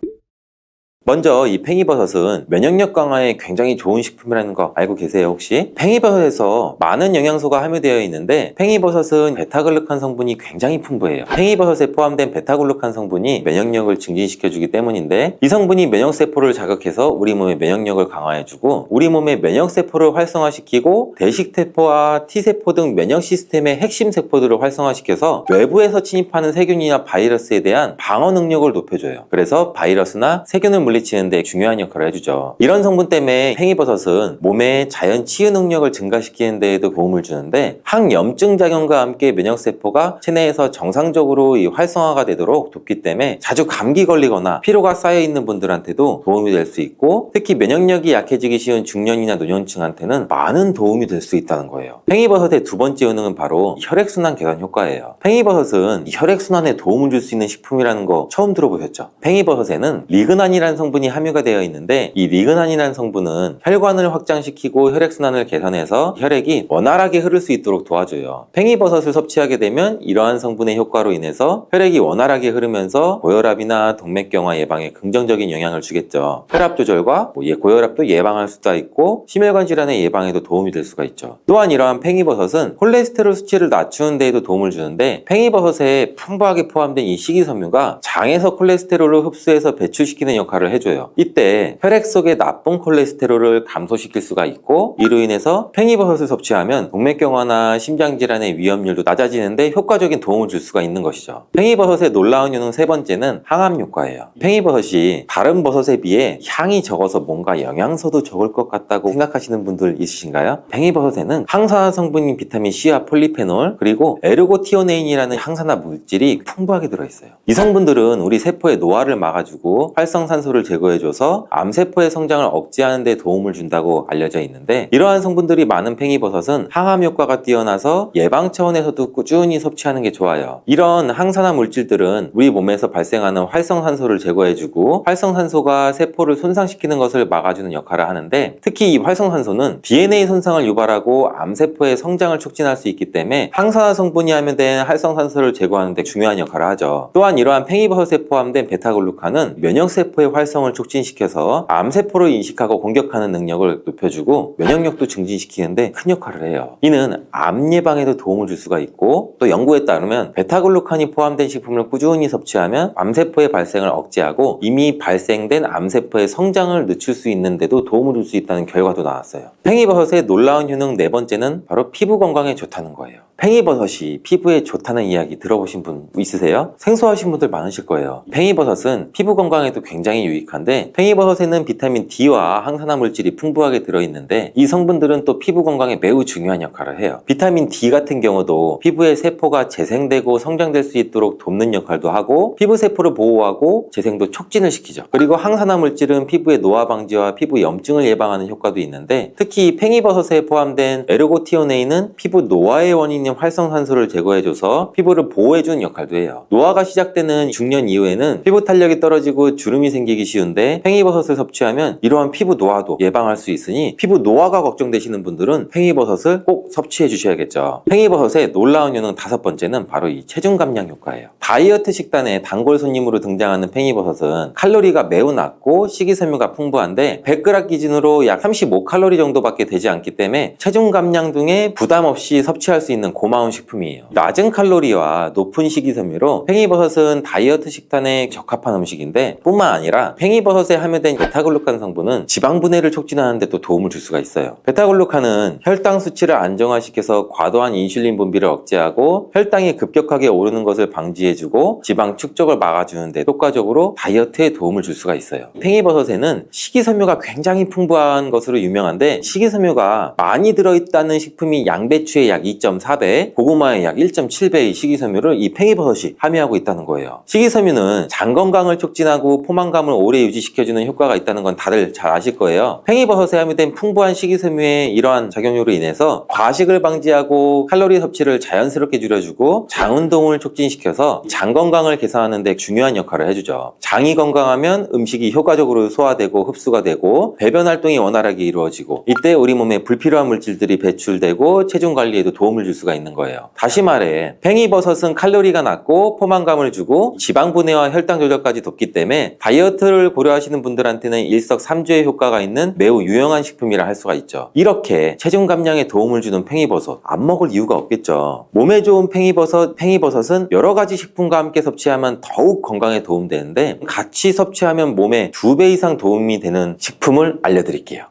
[SPEAKER 2] 먼저 이 팽이버섯은 면역력 강화에 굉장히 좋은 식품이라는 거 알고 계세요 혹시? 팽이버섯에서 많은 영양소가 함유되어 있는데 팽이버섯은 베타글루칸 성분이 굉장히 풍부해요. 팽이버섯에 포함된 베타글루칸 성분이 면역력을 증진시켜주기 때문인데 이 성분이 면역세포를 자극해서 우리 몸의 면역력을 강화해주고 우리 몸의 면역세포를 활성화시키고 대식세포와 T세포 등 면역 시스템의 핵심 세포들을 활성화시켜서 외부에서 침입하는 세균이나 바이러스에 대한 방어 능력을 높여줘요. 그래서 바이러스나 세균을 물리치는 데 중요한 역할을 해주죠. 이런 성분 때문에 팽이버섯은 몸의 자연 치유 능력을 증가시키는 데에도 도움을 주는데 항염증 작용과 함께 면역세포가 체내에서 정상적으로 활성화가 되도록 돕기 때문에 자주 감기 걸리거나 피로가 쌓여있는 분들한테도 도움이 될 수 있고 특히 면역력이 약해지기 쉬운 중년이나 노년층한테는 많은 도움이 될 수 있다는 거예요. 팽이버섯의 두 번째 효능은 바로 혈액순환 개선 효과예요. 팽이버섯은 혈액순환에 도움을 줄 수 있는 식품이라는 거 처음 들어보셨죠? 팽이버섯에는 리그난이라는 성분이 함유가 되어 있는데 이 리그난이라는 성분은 혈관을 확장시키고 혈액순환을 개선해서 혈액이 원활하게 흐를 수 있도록 도와줘요. 팽이버섯을 섭취하게 되면 이러한 성분의 효과로 인해서 혈액이 원활하게 흐르면서 고혈압이나 동맥경화 예방에 긍정적인 영향을 주겠죠. 혈압 조절과 고혈압도 예방할 수가 있고 심혈관 질환의 예방에도 도움이 될 수가 있죠. 또한 이러한 팽이버섯은 콜레스테롤 수치를 낮추는 데에도 도움을 주는데 팽이버섯에 풍부하게 포함된 이 식이섬유가 장에서 콜레스테롤을 흡수해서 배출시키는 역할을 해줘요. 이때 혈액 속의 나쁜 콜레스테롤을 감소시킬 수가 있고 이로 인해서 팽이버섯을 섭취하면 동맥경화나 심장질환의 위험률도 낮아지는데 효과적인 도움을 줄 수가 있는 것이죠. 팽이버섯의 놀라운 효능 세 번째는 항암 효과예요. 팽이버섯이 다른 버섯에 비해 향이 적어서 뭔가 영양소도 적을 것 같다고 생각하시는 분들 있으신가요? 팽이버섯에는 항산화 성분인 비타민 C와 폴리페놀 그리고 에르고티오네인이라는 항산화 물질이 풍부하게 들어있어요. 이 성분들은 우리 세포의 노화를 막아주고 활성산소를 제거해줘서 암세포의 성장을 억제하는 데 도움을 준다고 알려져 있는데 이러한 성분들이 많은 팽이버섯은 항암 효과가 뛰어나서 예방 차원에서도 꾸준히 섭취하는 게 좋아요. 이런 항산화 물질들은 우리 몸에서 발생하는 활성산소를 제거해주고 활성산소가 세포를 손상시키는 것을 막아주는 역할을 하는데 특히 이 활성산소는 DNA 손상을 유발하고 암세포의 성장을 촉진할 수 있기 때문에 항산화 성분이 함유된 활성산소를 제거하는 데 중요한 역할을 하죠. 또한 이러한 팽이버섯에 포함된 베타글루칸은 면역세포의 활성을 촉진시켜서 암세포를 인식하고 공격하는 능력을 높여주고 면역력도 증진시키는데 큰 역할을 해요. 이는 암 예방에도 도움을 줄 수가 있고 또 연구에 따르면 베타글루칸이 포함된 식품을 꾸준히 섭취하면 암세포의 발생을 억제하고 이미 발생된 암세포의 성장을 늦출 수 있는데도 도움을 줄 수 있다는 결과도 나왔어요. 팽이버섯의 놀라운 효능 네 번째는 바로 피부 건강에 좋다는 거예요. 팽이버섯이 피부에 좋다는 이야기 들어보신 분 있으세요? 생소하신 분들 많으실 거예요. 팽이버섯은 피부 건강에도 굉장히 유익한데 팽이버섯에는 비타민 D와 항산화 물질이 풍부하게 들어있는데 이 성분들은 또 피부 건강에 매우 중요한 역할을 해요. 비타민 D 같은 경우도 피부의 세포가 재생되고 성장될 수 있도록 돕는 역할도 하고 피부 세포를 보호하고 재생도 촉진을 시키죠. 그리고 항산화 물질은 피부의 노화 방지와 피부 염증을 예방하는 효과도 있는데 특히 이 팽이버섯에 포함된 에르고티오네인은 피부 노화의 원인인 활성산소를 제거해줘서 피부를 보호해주는 역할도 해요. 노화가 시작되는 중년 이후에는 피부 탄력이 떨어지고 주름이 생기기 쉬운데 팽이버섯을 섭취하면 이러한 피부 노화도 예방할 수 있으니 피부 노화가 걱정되시는 분들은 팽이버섯을 꼭 섭취해 주셔야겠죠. 팽이버섯의 놀라운 효능 다섯 번째는 바로 이 체중 감량 효과예요. 다이어트 식단에 단골 손님으로 등장하는 팽이버섯은 칼로리가 매우 낮고 식이섬유가 풍부한데 100g 기준으로 약 35칼로리 정도밖에 되지 않기 때문에 체중 감량 등에 부담 없이 섭취할 수 있는 고마운 식품이에요. 낮은 칼로리와 높은 식이섬유로 팽이버섯은 다이어트 식단에 적합한 음식인데 뿐만 아니라 팽이버섯에 함유된 베타글루칸 성분은 지방 분해를 촉진하는 데 또 도움을 줄 수가 있어요. 베타글루칸은 혈당 수치를 안정화시켜서 과도한 인슐린 분비를 억제하고 혈당이 급격하게 오르는 것을 방지해주고 지방 축적을 막아주는 데 효과적으로 다이어트에 도움을 줄 수가 있어요. 팽이버섯에는 식이섬유가 굉장히 풍부한 것으로 유명한데 식이섬유가 많이 들어있다는 식품이 양배추의 약 2.4배 4배, 고구마의 약 1.7배의 식이섬유를 이 팽이버섯이 함유하고 있다는 거예요. 식이섬유는 장 건강을 촉진하고 포만감을 오래 유지시켜주는 효과가 있다는 건 다들 잘 아실 거예요. 팽이버섯에 함유된 풍부한 식이섬유의 이러한 작용으로 인해서 과식을 방지하고 칼로리 섭취를 자연스럽게 줄여주고 장 운동을 촉진시켜서 장 건강을 개선하는 데 중요한 역할을 해주죠. 장이 건강하면 음식이 효과적으로 소화되고 흡수가 되고 배변 활동이 원활하게 이루어지고 이때 우리 몸에 불필요한 물질들이 배출되고 체중 관리에도 도움을 줄 수가 있는 거예요. 다시 말해 팽이버섯은 칼로리가 낮고 포만감을 주고 지방 분해와 혈당 조절까지 돕기 때문에 다이어트를 고려하시는 분들한테는 일석삼조의 효과가 있는 매우 유용한 식품이라 할 수가 있죠. 이렇게 체중 감량에 도움을 주는 팽이버섯 안 먹을 이유가 없겠죠. 몸에 좋은 팽이버섯은 여러 가지 식품과 함께 섭취하면 더욱 건강에 도움되는데 같이 섭취하면 몸에 2배 이상 도움이 되는 식품을 알려드릴게요.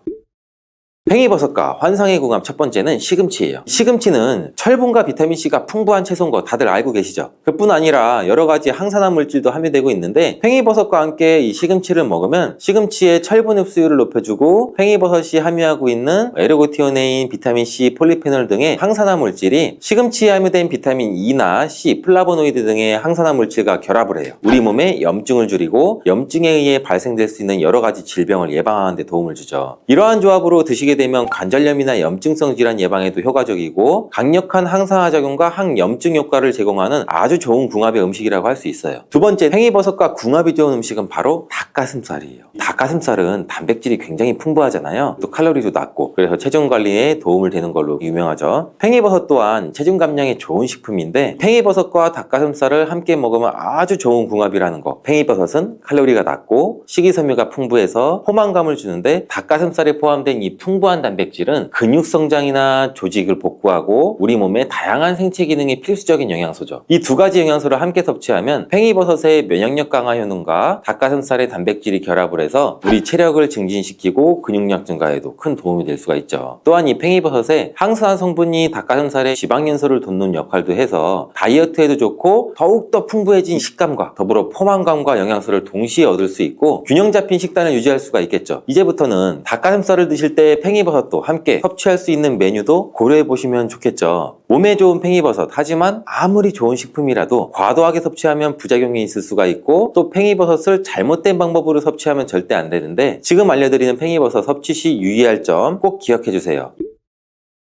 [SPEAKER 2] 팽이버섯과 환상의 궁합 첫 번째는 시금치예요. 시금치는 철분과 비타민C가 풍부한 채소인 거 다들 알고 계시죠? 그뿐 아니라 여러 가지 항산화 물질도 함유되고 있는데 팽이버섯과 함께 이 시금치를 먹으면 시금치의 철분 흡수율을 높여주고 팽이버섯이 함유하고 있는 에르고티오네인, 비타민C, 폴리페놀 등의 항산화 물질이 시금치에 함유된 비타민 E나 C, 플라보노이드 등의 항산화 물질과 결합을 해요. 우리 몸에 염증을 줄이고 염증에 의해 발생될 수 있는 여러 가지 질병을 예방하는 데 도움을 주죠. 이러한 조합으로 드시게 되면 관절염이나 염증성 질환 예방에도 효과적이고 강력한 항산화 작용과 항염증 효과를 제공하는 아주 좋은 궁합의 음식이라고 할 수 있어요. 두 번째, 팽이버섯과 궁합이 좋은 음식은 바로 닭가슴살이에요. 닭가슴살은 단백질이 굉장히 풍부하잖아요. 또 칼로리도 낮고 그래서 체중 관리에 도움을 되는 걸로 유명하죠. 팽이버섯 또한 체중 감량에 좋은 식품인데 팽이버섯과 닭가슴살을 함께 먹으면 아주 좋은 궁합이라는 거. 팽이버섯은 칼로리가 낮고 식이섬유가 풍부해서 포만감을 주는데 닭가슴살에 포함된 이 풍부한 단백질은 근육 성장이나 조직을 복구하고 우리 몸의 다양한 생체 기능에 필수적인 영양소죠. 이 두 가지 영양소를 함께 섭취하면 팽이버섯의 면역력 강화 효능과 닭가슴살의 단백질이 결합을 해서 우리 체력을 증진시키고 근육량 증가에도 큰 도움이 될 수가 있죠. 또한 이 팽이버섯의 항산화 성분이 닭가슴살의 지방 연소를 돋는 역할도 해서 다이어트에도 좋고 더욱더 풍부해진 식감과 더불어 포만감과 영양소를 동시에 얻을 수 있고 균형 잡힌 식단을 유지할 수가 있겠죠. 이제부터는 닭가슴살을 드실 때 팽이버섯도 함께 섭취할 수 있는 메뉴도 고려해 보시면 좋겠죠. 몸에 좋은 팽이버섯, 하지만 아무리 좋은 식품이라도 과도하게 섭취하면 부작용이 있을 수가 있고 또 팽이버섯을 잘못된 방법으로 섭취하면 절대 안 되는데 지금 알려드리는 팽이버섯 섭취 시 유의할 점 꼭 기억해 주세요.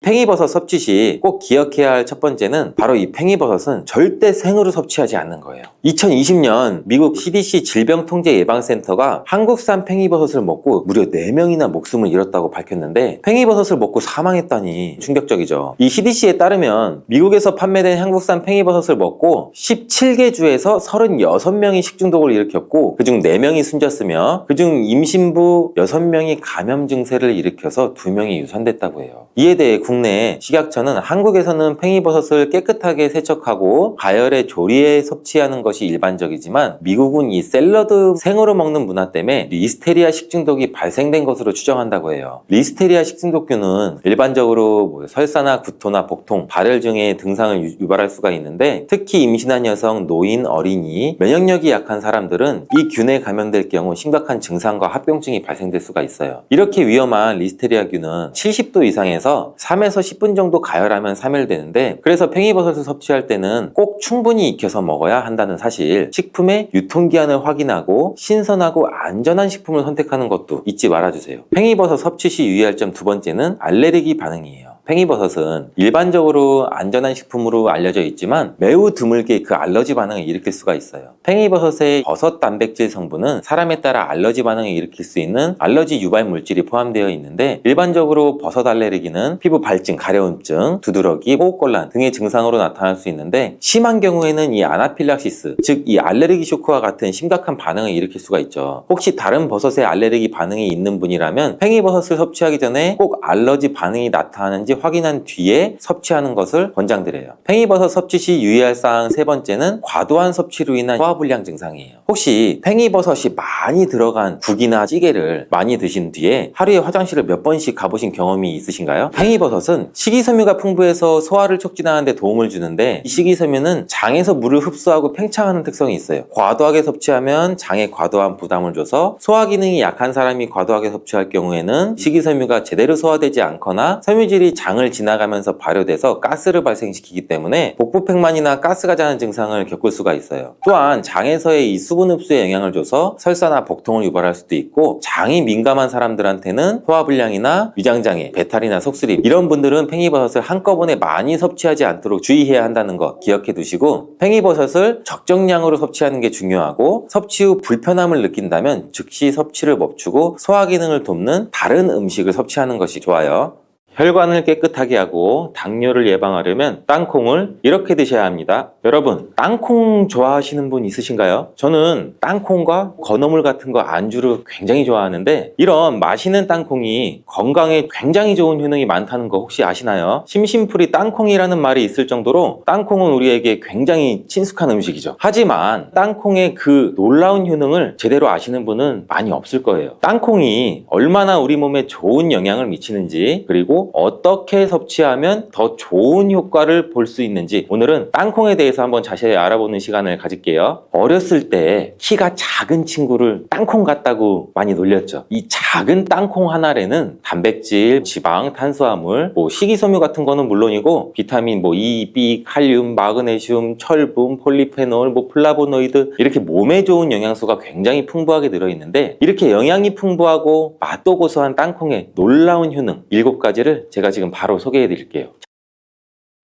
[SPEAKER 2] 팽이버섯 섭취 시 꼭 기억해야 할 첫 번째는 바로 이 팽이버섯은 절대 생으로 섭취하지 않는 거예요. 2020년 미국 CDC 질병통제예방센터가 한국산 팽이버섯을 먹고 무려 4명이나 목숨을 잃었다고 밝혔는데 팽이버섯을 먹고 사망했다니 충격적이죠. 이 CDC에 따르면 미국에서 판매된 한국산 팽이버섯을 먹고 17개 주에서 36명이 식중독을 일으켰고 그중 4명이 숨졌으며 그중 임신부 6명이 감염 증세를 일으켜서 2명이 유산됐다고 해요. 이에 대해 국내 식약처는 한국에서는 팽이버섯을 깨끗하게 세척하고 가열에 조리해 섭취하는 것이 일반적이지만 미국은 이 샐러드 생으로 먹는 문화 때문에 리스테리아 식중독이 발생된 것으로 추정한다고 해요. 리스테리아 식중독균은 일반적으로 설사나 구토나 복통, 발열 등의 증상을 유발할 수가 있는데 특히 임신한 여성, 노인, 어린이, 면역력이 약한 사람들은 이 균에 감염될 경우 심각한 증상과 합병증이 발생될 수가 있어요. 이렇게 위험한 리스테리아균은 70도 이상에서 3에서 10분 정도 가열하면 사멸되는데 그래서 팽이버섯을 섭취할 때는 꼭 충분히 익혀서 먹어야 한다는 사실, 식품의 유통기한을 확인하고 신선하고 안전한 식품을 선택하는 것도 잊지 말아주세요. 팽이버섯 섭취 시 유의할 점 두 번째는 알레르기 반응이에요. 팽이버섯은 일반적으로 안전한 식품으로 알려져 있지만 매우 드물게 그 알러지 반응을 일으킬 수가 있어요. 팽이버섯의 버섯 단백질 성분은 사람에 따라 알러지 반응을 일으킬 수 있는 알러지 유발 물질이 포함되어 있는데 일반적으로 버섯 알레르기는 피부 발진, 가려움증, 두드러기, 호흡곤란 등의 증상으로 나타날 수 있는데 심한 경우에는 이 아나필락시스, 즉 이 알레르기 쇼크와 같은 심각한 반응을 일으킬 수가 있죠. 혹시 다른 버섯에 알레르기 반응이 있는 분이라면 팽이버섯을 섭취하기 전에 꼭 알러지 반응이 나타나는지 확인한 뒤에 섭취하는 것을 권장드려요. 팽이버섯 섭취 시 유의할 사항 세 번째는 과도한 섭취로 인한 소화불량 증상이에요. 혹시 팽이버섯이 많이 들어간 국이나 찌개를 많이 드신 뒤에 하루에 화장실을 몇 번씩 가보신 경험이 있으신가요? 팽이버섯은 식이섬유가 풍부해서 소화를 촉진하는 데 도움을 주는데 이 식이섬유는 장에서 물을 흡수하고 팽창하는 특성이 있어요. 과도하게 섭취하면 장에 과도한 부담을 줘서 소화 기능이 약한 사람이 과도하게 섭취할 경우에는 식이섬유가 제대로 소화되지 않거나 섬유질이 장을 지나가면서 발효돼서 가스를 발생시키기 때문에 복부팽만이나 가스가 자는 증상을 겪을 수가 있어요. 또한 장에서의 이 수분 흡수에 영향을 줘서 설사나 복통을 유발할 수도 있고, 장이 민감한 사람들한테는 소화불량이나 위장장애, 배탈이나 속쓰림, 이런 분들은 팽이버섯을 한꺼번에 많이 섭취하지 않도록 주의해야 한다는 거 기억해 두시고, 팽이버섯을 적정량으로 섭취하는 게 중요하고, 섭취 후 불편함을 느낀다면 즉시 섭취를 멈추고 소화 기능을 돕는 다른 음식을 섭취하는 것이 좋아요. 혈관을 깨끗하게 하고 당뇨를 예방하려면 땅콩을 이렇게 드셔야 합니다. 여러분, 땅콩 좋아하시는 분 있으신가요? 저는 땅콩과 건어물 같은 거 안주로 굉장히 좋아하는데, 이런 맛있는 땅콩이 건강에 굉장히 좋은 효능이 많다는 거 혹시 아시나요? 심심풀이 땅콩이라는 말이 있을 정도로 땅콩은 우리에게 굉장히 친숙한 음식이죠. 하지만 땅콩의 그 놀라운 효능을 제대로 아시는 분은 많이 없을 거예요. 땅콩이 얼마나 우리 몸에 좋은 영향을 미치는지, 그리고 어떻게 섭취하면 더 좋은 효과를 볼 수 있는지, 오늘은 땅콩에 대해서 한번 자세히 알아보는 시간을 가질게요. 어렸을 때 키가 작은 친구를 땅콩 같다고 많이 놀렸죠. 이 작은 땅콩 한 알에는 단백질, 지방, 탄수화물, 식이섬유 같은 거는 물론이고 비타민 E, B, 칼륨, 마그네슘, 철분, 폴리페놀, 플라보노이드, 이렇게 몸에 좋은 영양소가 굉장히 풍부하게 들어있는데, 이렇게 영양이 풍부하고 맛도 고소한 땅콩의 놀라운 효능 7가지를 제가 지금 바로 소개해 드릴게요.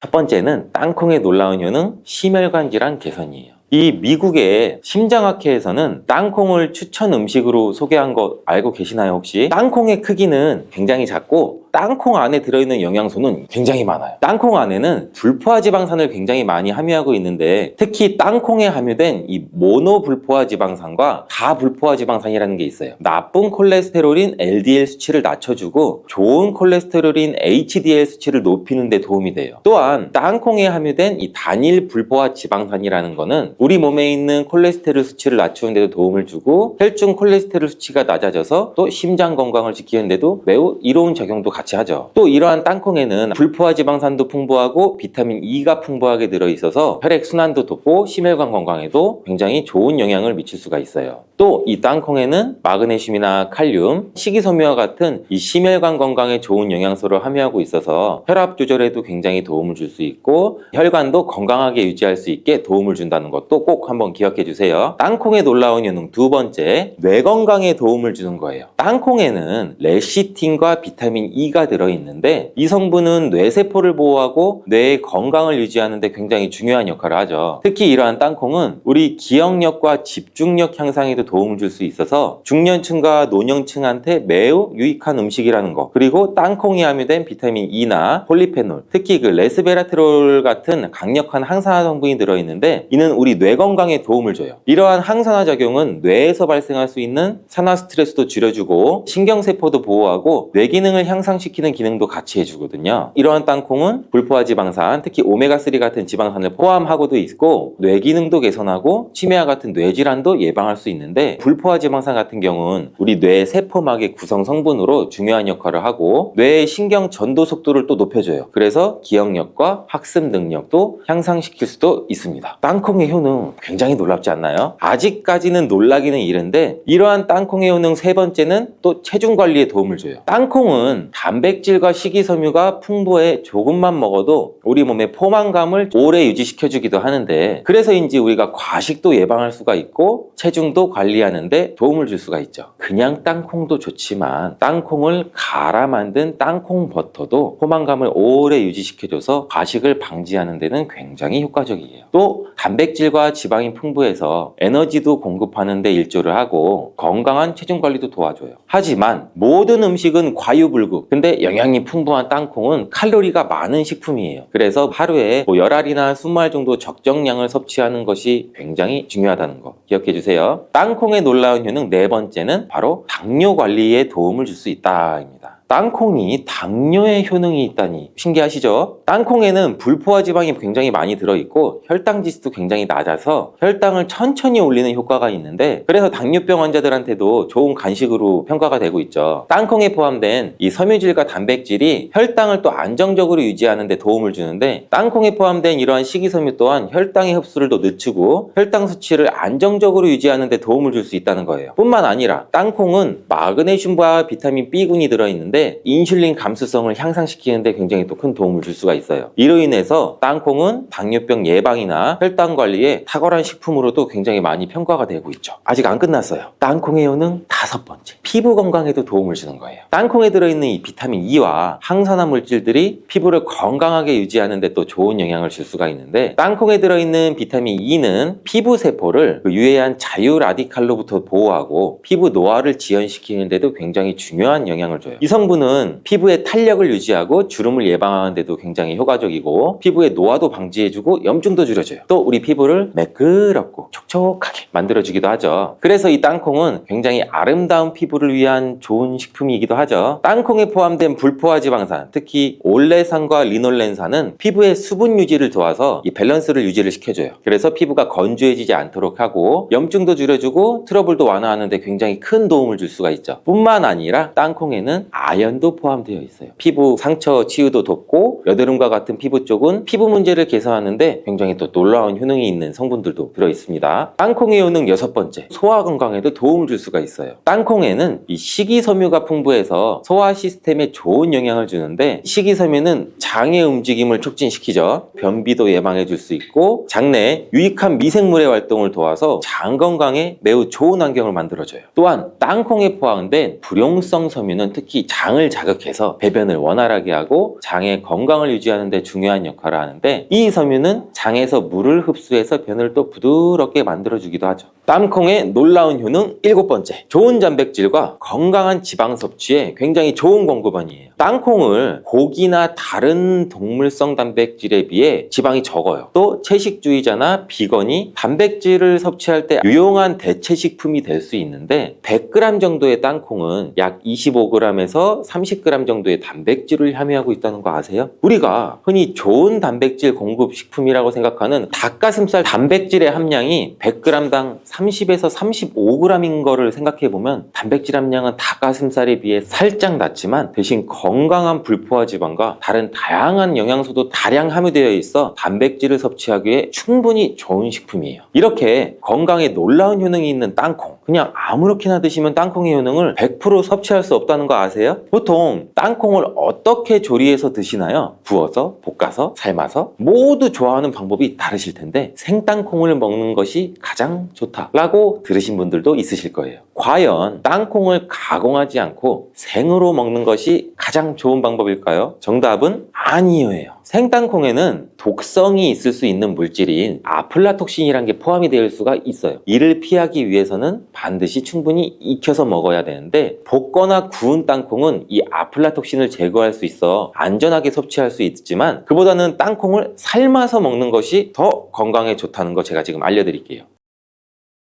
[SPEAKER 2] 첫 번째는 땅콩의 놀라운 효능, 심혈관 질환 개선이에요. 이 미국의 심장학회에서는 땅콩을 추천 음식으로 소개한 거 알고 계시나요 혹시? 땅콩의 크기는 굉장히 작고 땅콩 안에 들어있는 영양소는 굉장히 많아요. 땅콩 안에는 불포화 지방산을 굉장히 많이 함유하고 있는데, 특히 땅콩에 함유된 이 모노불포화 지방산과 다불포화 지방산이라는 게 있어요. 나쁜 콜레스테롤인 LDL 수치를 낮춰주고 좋은 콜레스테롤인 HDL 수치를 높이는 데 도움이 돼요. 또한 땅콩에 함유된 이 단일 불포화 지방산이라는 거는 우리 몸에 있는 콜레스테롤 수치를 낮추는 데도 도움을 주고, 혈중 콜레스테롤 수치가 낮아져서 또 심장 건강을 지키는 데도 매우 이로운 작용도 같이 하죠. 또 이러한 땅콩에는 불포화 지방산도 풍부하고 비타민 E가 풍부하게 들어있어서 혈액 순환도 돕고 심혈관 건강에도 굉장히 좋은 영향을 미칠 수가 있어요. 또 이 땅콩에는 마그네슘이나 칼륨, 식이섬유와 같은 이 심혈관 건강에 좋은 영양소를 함유하고 있어서 혈압 조절에도 굉장히 도움을 줄 수 있고, 혈관도 건강하게 유지할 수 있게 도움을 준다는 것도 꼭 한번 기억해 주세요. 땅콩의 놀라운 효능 두 번째, 뇌 건강에 도움을 주는 거예요. 땅콩에는 레시틴과 비타민 E가 들어있는데, 이 성분은 뇌세포를 보호하고 뇌의 건강을 유지하는 데 굉장히 중요한 역할을 하죠. 특히 이러한 땅콩은 우리 기억력과 집중력 향상에도 도움을 줄 수 있어서 중년층과 노년층한테 매우 유익한 음식이라는 거, 그리고 땅콩이 함유된 비타민 E나 폴리페놀, 특히 그 레스베라트롤 같은 강력한 항산화 성분이 들어있는데, 이는 우리 뇌 건강에 도움을 줘요. 이러한 항산화 작용은 뇌에서 발생할 수 있는 산화 스트레스도 줄여주고 신경세포도 보호하고 뇌 기능을 향상시키는 기능도 같이 해주거든요. 이러한 땅콩은 불포화 지방산, 특히 오메가3 같은 지방산을 포함하고도 있고 뇌 기능도 개선하고 치매와 같은 뇌질환도 예방할 수 있는데, 불포화 지방산 같은 경우는 우리 뇌 세포막의 구성 성분으로 중요한 역할을 하고 뇌의 신경 전도 속도를 또 높여줘요. 그래서 기억력과 학습 능력도 향상시킬 수도 있습니다. 땅콩의 효능 굉장히 놀랍지 않나요? 아직까지는 놀라기는 이른데, 이러한 땅콩의 효능 세 번째는 또 체중 관리에 도움을 줘요. 땅콩은 단백질과 식이섬유가 풍부해 조금만 먹어도 우리 몸의 포만감을 오래 유지시켜주기도 하는데, 그래서인지 우리가 과식도 예방할 수가 있고 체중도 관리하는데 도움을 줄 수가 있죠. 그냥 땅콩도 좋지만 땅콩을 갈아 만든 땅콩 버터도 포만감을 오래 유지시켜줘서 과식을 방지하는 데는 굉장히 효과적이에요. 또 단백질과 지방이 풍부해서 에너지도 공급하는 데 일조를 하고 건강한 체중 관리도 도와줘요. 하지만 모든 음식은 과유불급, 근데 영양이 풍부한 땅콩은 칼로리가 많은 식품이에요. 그래서 하루에 10알이나 20알 정도 적정량을 섭취하는 것이 굉장히 중요하다는 거 기억해 주세요. 땅콩의 놀라운 효능 네 번째는 바로 당뇨 관리에 도움을 줄 수 있다입니다. 땅콩이 당뇨에 효능이 있다니 신기하시죠? 땅콩에는 불포화 지방이 굉장히 많이 들어있고 혈당 지수도 굉장히 낮아서 혈당을 천천히 올리는 효과가 있는데, 그래서 당뇨병 환자들한테도 좋은 간식으로 평가가 되고 있죠. 땅콩에 포함된 이 섬유질과 단백질이 혈당을 또 안정적으로 유지하는 데 도움을 주는데, 땅콩에 포함된 이러한 식이섬유 또한 혈당의 흡수를 더 늦추고 혈당 수치를 안정적으로 유지하는 데 도움을 줄 수 있다는 거예요. 뿐만 아니라 땅콩은 마그네슘과 비타민 B군이 들어있는데, 있는데 인슐린 감수성을 향상시키는 데 굉장히 또 큰 도움을 줄 수가 있어요. 이로 인해서 땅콩은 당뇨병 예방이나 혈당 관리에 탁월한 식품으로도 굉장히 많이 평가가 되고 있죠. 아직 안 끝났어요. 땅콩의 효능 5번째. 피부 건강에도 도움을 주는 거예요. 땅콩에 들어있는 이 비타민 E와 항산화 물질들이 피부를 건강하게 유지하는 데 또 좋은 영향을 줄 수가 있는데, 땅콩에 들어있는 비타민 E는 피부 세포를 유해한 자유 라디칼로부터 보호하고 피부 노화를 지연시키는 데도 굉장히 중요한 영향을 줘요. 이 성분은 피부의 탄력을 유지하고 주름을 예방하는 데도 굉장히 효과적이고 피부의 노화도 방지해주고 염증도 줄여줘요. 또 우리 피부를 매끄럽고 촉촉하게 만들어주기도 하죠. 그래서 이 땅콩은 굉장히 아름다운 피부를 위한 좋은 식품이기도 하죠. 땅콩에 포함된 불포화 지방산, 특히 올레산과 리놀렌산은 피부의 수분 유지를 도와서 이 밸런스를 유지를 시켜줘요. 그래서 피부가 건조해지지 않도록 하고 염증도 줄여주고 트러블도 완화하는 데 굉장히 큰 도움을 줄 수가 있죠. 뿐만 아니라 땅콩에는 아연도 포함되어 있어요. 피부 상처 치유도 돕고 여드름과 같은 피부 쪽은 피부 문제를 개선하는 데 굉장히 또 놀라운 효능이 있는 성분들도 들어있습니다. 땅콩의 효능 6번째, 소화 건강에도 도움을 줄 수가 있어요. 땅콩에는 이 식이섬유가 풍부해서 소화 시스템에 좋은 영향을 주는데, 식이섬유는 장의 움직임을 촉진시키죠. 변비도 예방해 줄 수 있고 장내에 유익한 미생물의 활동을 도와서 장 건강에 매우 좋은 환경을 만들어줘요. 또한 땅콩에 포함된 불용성 섬유는 특히 장을 자극해서 배변을 원활하게 하고 장의 건강을 유지하는 데 중요한 역할을 하는데, 이 섬유는 장에서 물을 흡수해서 변을 또 부드럽게 만들어주기도 하죠. 땅콩의 놀라운 효능 7번째, 좋은 단백질과 건강한 지방 섭취에 굉장히 좋은 공급원이에요. 땅콩을 고기나 다른 동물성 단백질에 비해 지방이 적어요. 또 채식주의자나 비건이 단백질을 섭취할 때 유용한 대체 식품이 될 수 있는데, 100g 정도의 땅콩은 약 25g에서 30g 정도의 단백질을 함유하고 있다는 거 아세요? 우리가 흔히 좋은 단백질 공급 식품이라고 생각하는 닭가슴살 단백질의 함량이 100g당 30에서 35g인 거를 생각해보면 단백질 함량은 닭가슴살에 비해 살짝 낮지만 대신 건강한 불포화 지방과 다른 다양한 영양소도 다량 함유되어 있어 단백질을 섭취하기에 충분히 좋은 식품이에요. 이렇게 건강에 놀라운 효능이 있는 땅콩, 그냥 아무렇게나 드시면 땅콩의 효능을 100% 섭취할 수 없다는 거 아세요? 보통 땅콩을 어떻게 조리해서 드시나요? 구워서, 볶아서, 삶아서? 모두 좋아하는 방법이 다르실 텐데 생땅콩을 먹는 것이 가장 좋다라고 들으신 분들도 있으실 거예요. 과연 땅콩을 가공하지 않고 생으로 먹는 것이 가장 좋은 방법일까요? 정답은 아니에요. 생땅콩에는 독성이 있을 수 있는 물질인 아플라톡신이라는 게 포함이 되어 있을 수가 있어요. 이를 피하기 위해서는 반드시 충분히 익혀서 먹어야 되는데, 볶거나 구운 땅콩은 이 아플라톡신을 제거할 수 있어 안전하게 섭취할 수 있지만 그보다는 땅콩을 삶아서 먹는 것이 더 건강에 좋다는 거 제가 지금 알려드릴게요.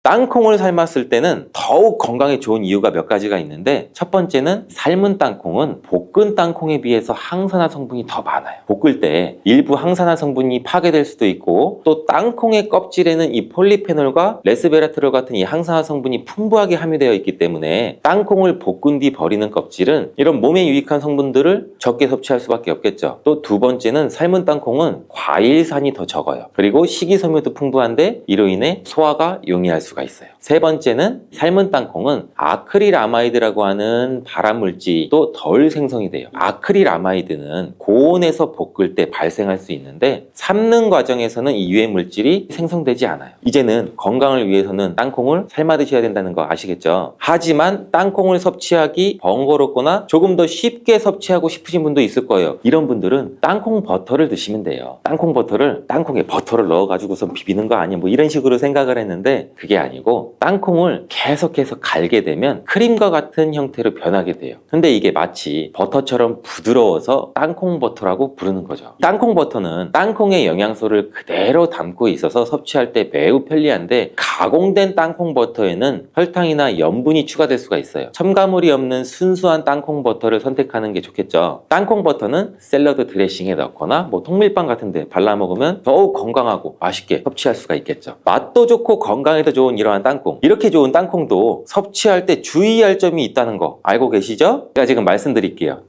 [SPEAKER 2] 땅콩을 삶았을 때는 더욱 건강에 좋은 이유가 몇 가지가 있는데, 첫 번째는 삶은 땅콩은 볶은 땅콩에 비해서 항산화 성분이 더 많아요. 볶을 때 일부 항산화 성분이 파괴될 수도 있고, 또 땅콩의 껍질에는 이 폴리페놀과 레스베라트롤 같은 이 항산화 성분이 풍부하게 함유되어 있기 때문에 땅콩을 볶은 뒤 버리는 껍질은 이런 몸에 유익한 성분들을 적게 섭취할 수밖에 없겠죠. 또 두 번째는 삶은 땅콩은 과일산이 더 적어요. 그리고 식이섬유도 풍부한데 이로 인해 소화가 용이할 수가 있어요. 세 번째는 삶은 땅콩은 아크릴아마이드라고 하는 발암물질도 덜 생성이 돼요. 아크릴아마이드는 고온에서 볶을 때 발생할 수 있는데 삶는 과정에서는 이 유해물질이 생성되지 않아요. 이제는 건강을 위해서는 땅콩을 삶아 드셔야 된다는 거 아시겠죠? 하지만 땅콩을 섭취하기 번거롭거나 조금 더 쉽게 섭취하고 싶으신 분도 있을 거예요. 이런 분들은 땅콩 버터를 드시면 돼요. 땅콩 버터를 땅콩에 버터를 넣어가지고서 비비는 거 아니야? 뭐 이런 식으로 생각을 했는데 그게 아니고, 땅콩을 계속해서 갈게 되면 크림과 같은 형태로 변하게 돼요. 근데 이게 마치 버터처럼 부드러워서 땅콩 버터라고 부르는 거죠. 땅콩 버터는 땅콩의 영양소를 그대로 담고 있어서 섭취할 때 매우 편리한데, 가공된 땅콩 버터에는 설탕이나 염분이 추가될 수가 있어요. 첨가물이 없는 순수한 땅콩 버터를 선택하는 게 좋겠죠. 땅콩 버터는 샐러드 드레싱에 넣거나 뭐 통밀빵 같은 데 발라 먹으면 더욱 건강하고 맛있게 섭취할 수가 있겠죠. 맛도 좋고 건강에도 좋은 이러한 땅콩, 이렇게 좋은 땅콩도 섭취할 때 주의할 점이 있다는 거 알고 계시죠? 제가 지금 말씀드릴게요.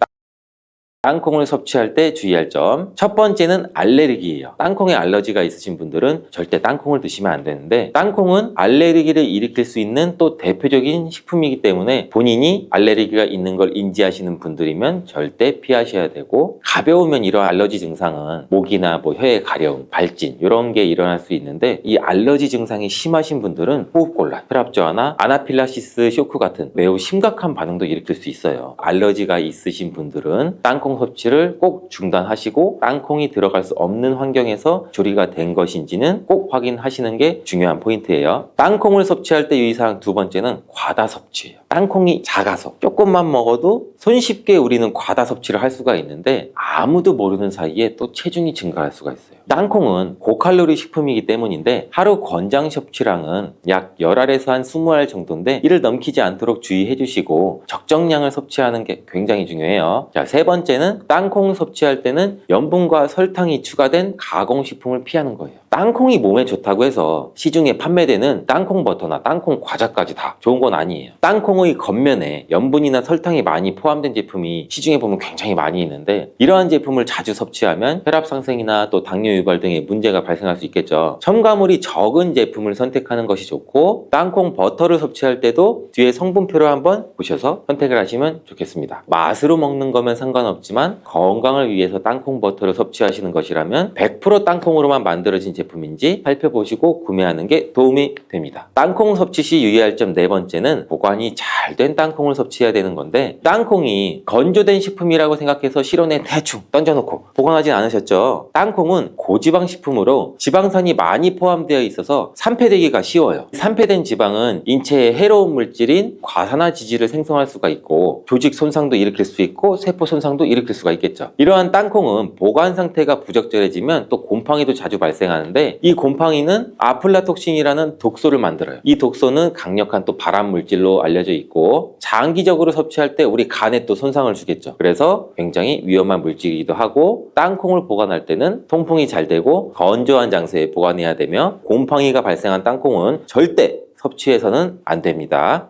[SPEAKER 2] 땅콩을 섭취할 때 주의할 점. 첫 번째는 알레르기예요. 땅콩에 알러지가 있으신 분들은 절대 땅콩을 드시면 안 되는데, 땅콩은 알레르기를 일으킬 수 있는 또 대표적인 식품이기 때문에 본인이 알레르기가 있는 걸 인지하시는 분들이면 절대 피하셔야 되고, 가벼우면 이런 알러지 증상은 목이나 뭐 혀의 가려움, 발진 이런 게 일어날 수 있는데, 이 알러지 증상이 심하신 분들은 호흡곤란, 혈압 저하나 아나필락시스 쇼크 같은 매우 심각한 반응도 일으킬 수 있어요. 알러지가 있으신 분들은 땅콩 섭취를 꼭 중단하시고, 땅콩이 들어갈 수 없는 환경에서 조리가 된 것인지는 꼭 확인하시는 게 중요한 포인트예요. 땅콩을 섭취할 때 유의사항 두 번째는 과다 섭취예요. 땅콩이 작아서 조금만 먹어도 손쉽게 우리는 과다 섭취를 할 수가 있는데, 아무도 모르는 사이에 또 체중이 증가할 수가 있어요. 땅콩은 고칼로리 식품이기 때문인데, 하루 권장 섭취량은 약 10알에서 한 20알 정도인데, 이를 넘기지 않도록 주의해 주시고 적정량을 섭취하는 게 굉장히 중요해요. 자, 세 번째는 땅콩 섭취할 때는 염분과 설탕이 추가된 가공식품을 피하는 거예요. 땅콩이 몸에 좋다고 해서 시중에 판매되는 땅콩 버터나 땅콩 과자까지 다 좋은 건 아니에요. 땅콩의 겉면에 염분이나 설탕이 많이 포함된 제품이 시중에 보면 굉장히 많이 있는데, 이러한 제품을 자주 섭취하면 혈압 상승이나 또 당뇨 유발 등의 문제가 발생할 수 있겠죠. 첨가물이 적은 제품을 선택하는 것이 좋고, 땅콩 버터를 섭취할 때도 뒤에 성분표를 한번 보셔서 선택을 하시면 좋겠습니다. 맛으로 먹는 거면 상관없지만 건강을 위해서 땅콩 버터를 섭취하시는 것이라면 100% 땅콩으로만 만들어진 제품인지 살펴보시고 구매하는 게 도움이 됩니다. 땅콩 섭취 시 유의할 점 네 번째는 보관이 잘 된 땅콩을 섭취해야 되는 건데, 땅콩이 건조된 식품이라고 생각해서 실온에 대충 던져놓고 보관하진 않으셨죠? 땅콩은 고지방 식품으로 지방산이 많이 포함되어 있어서 산패되기가 쉬워요. 산패된 지방은 인체에 해로운 물질인 과산화지질을 생성할 수가 있고, 조직 손상도 일으킬 수 있고 세포 손상도 일으킬 수가 있겠죠. 이러한 땅콩은 보관 상태가 부적절해지면 또 곰팡이도 자주 발생하는데, 이 곰팡이는 아플라톡신이라는 독소를 만들어요. 이 독소는 강력한 또 발암 물질로 알려져 있고, 장기적으로 섭취할 때 우리 간에 또 손상을 주겠죠. 그래서 굉장히 위험한 물질이기도 하고, 땅콩을 보관할 때는 통풍이 잘 되고 건조한 장소에 보관해야 되며, 곰팡이가 발생한 땅콩은 절대 섭취해서는 안 됩니다.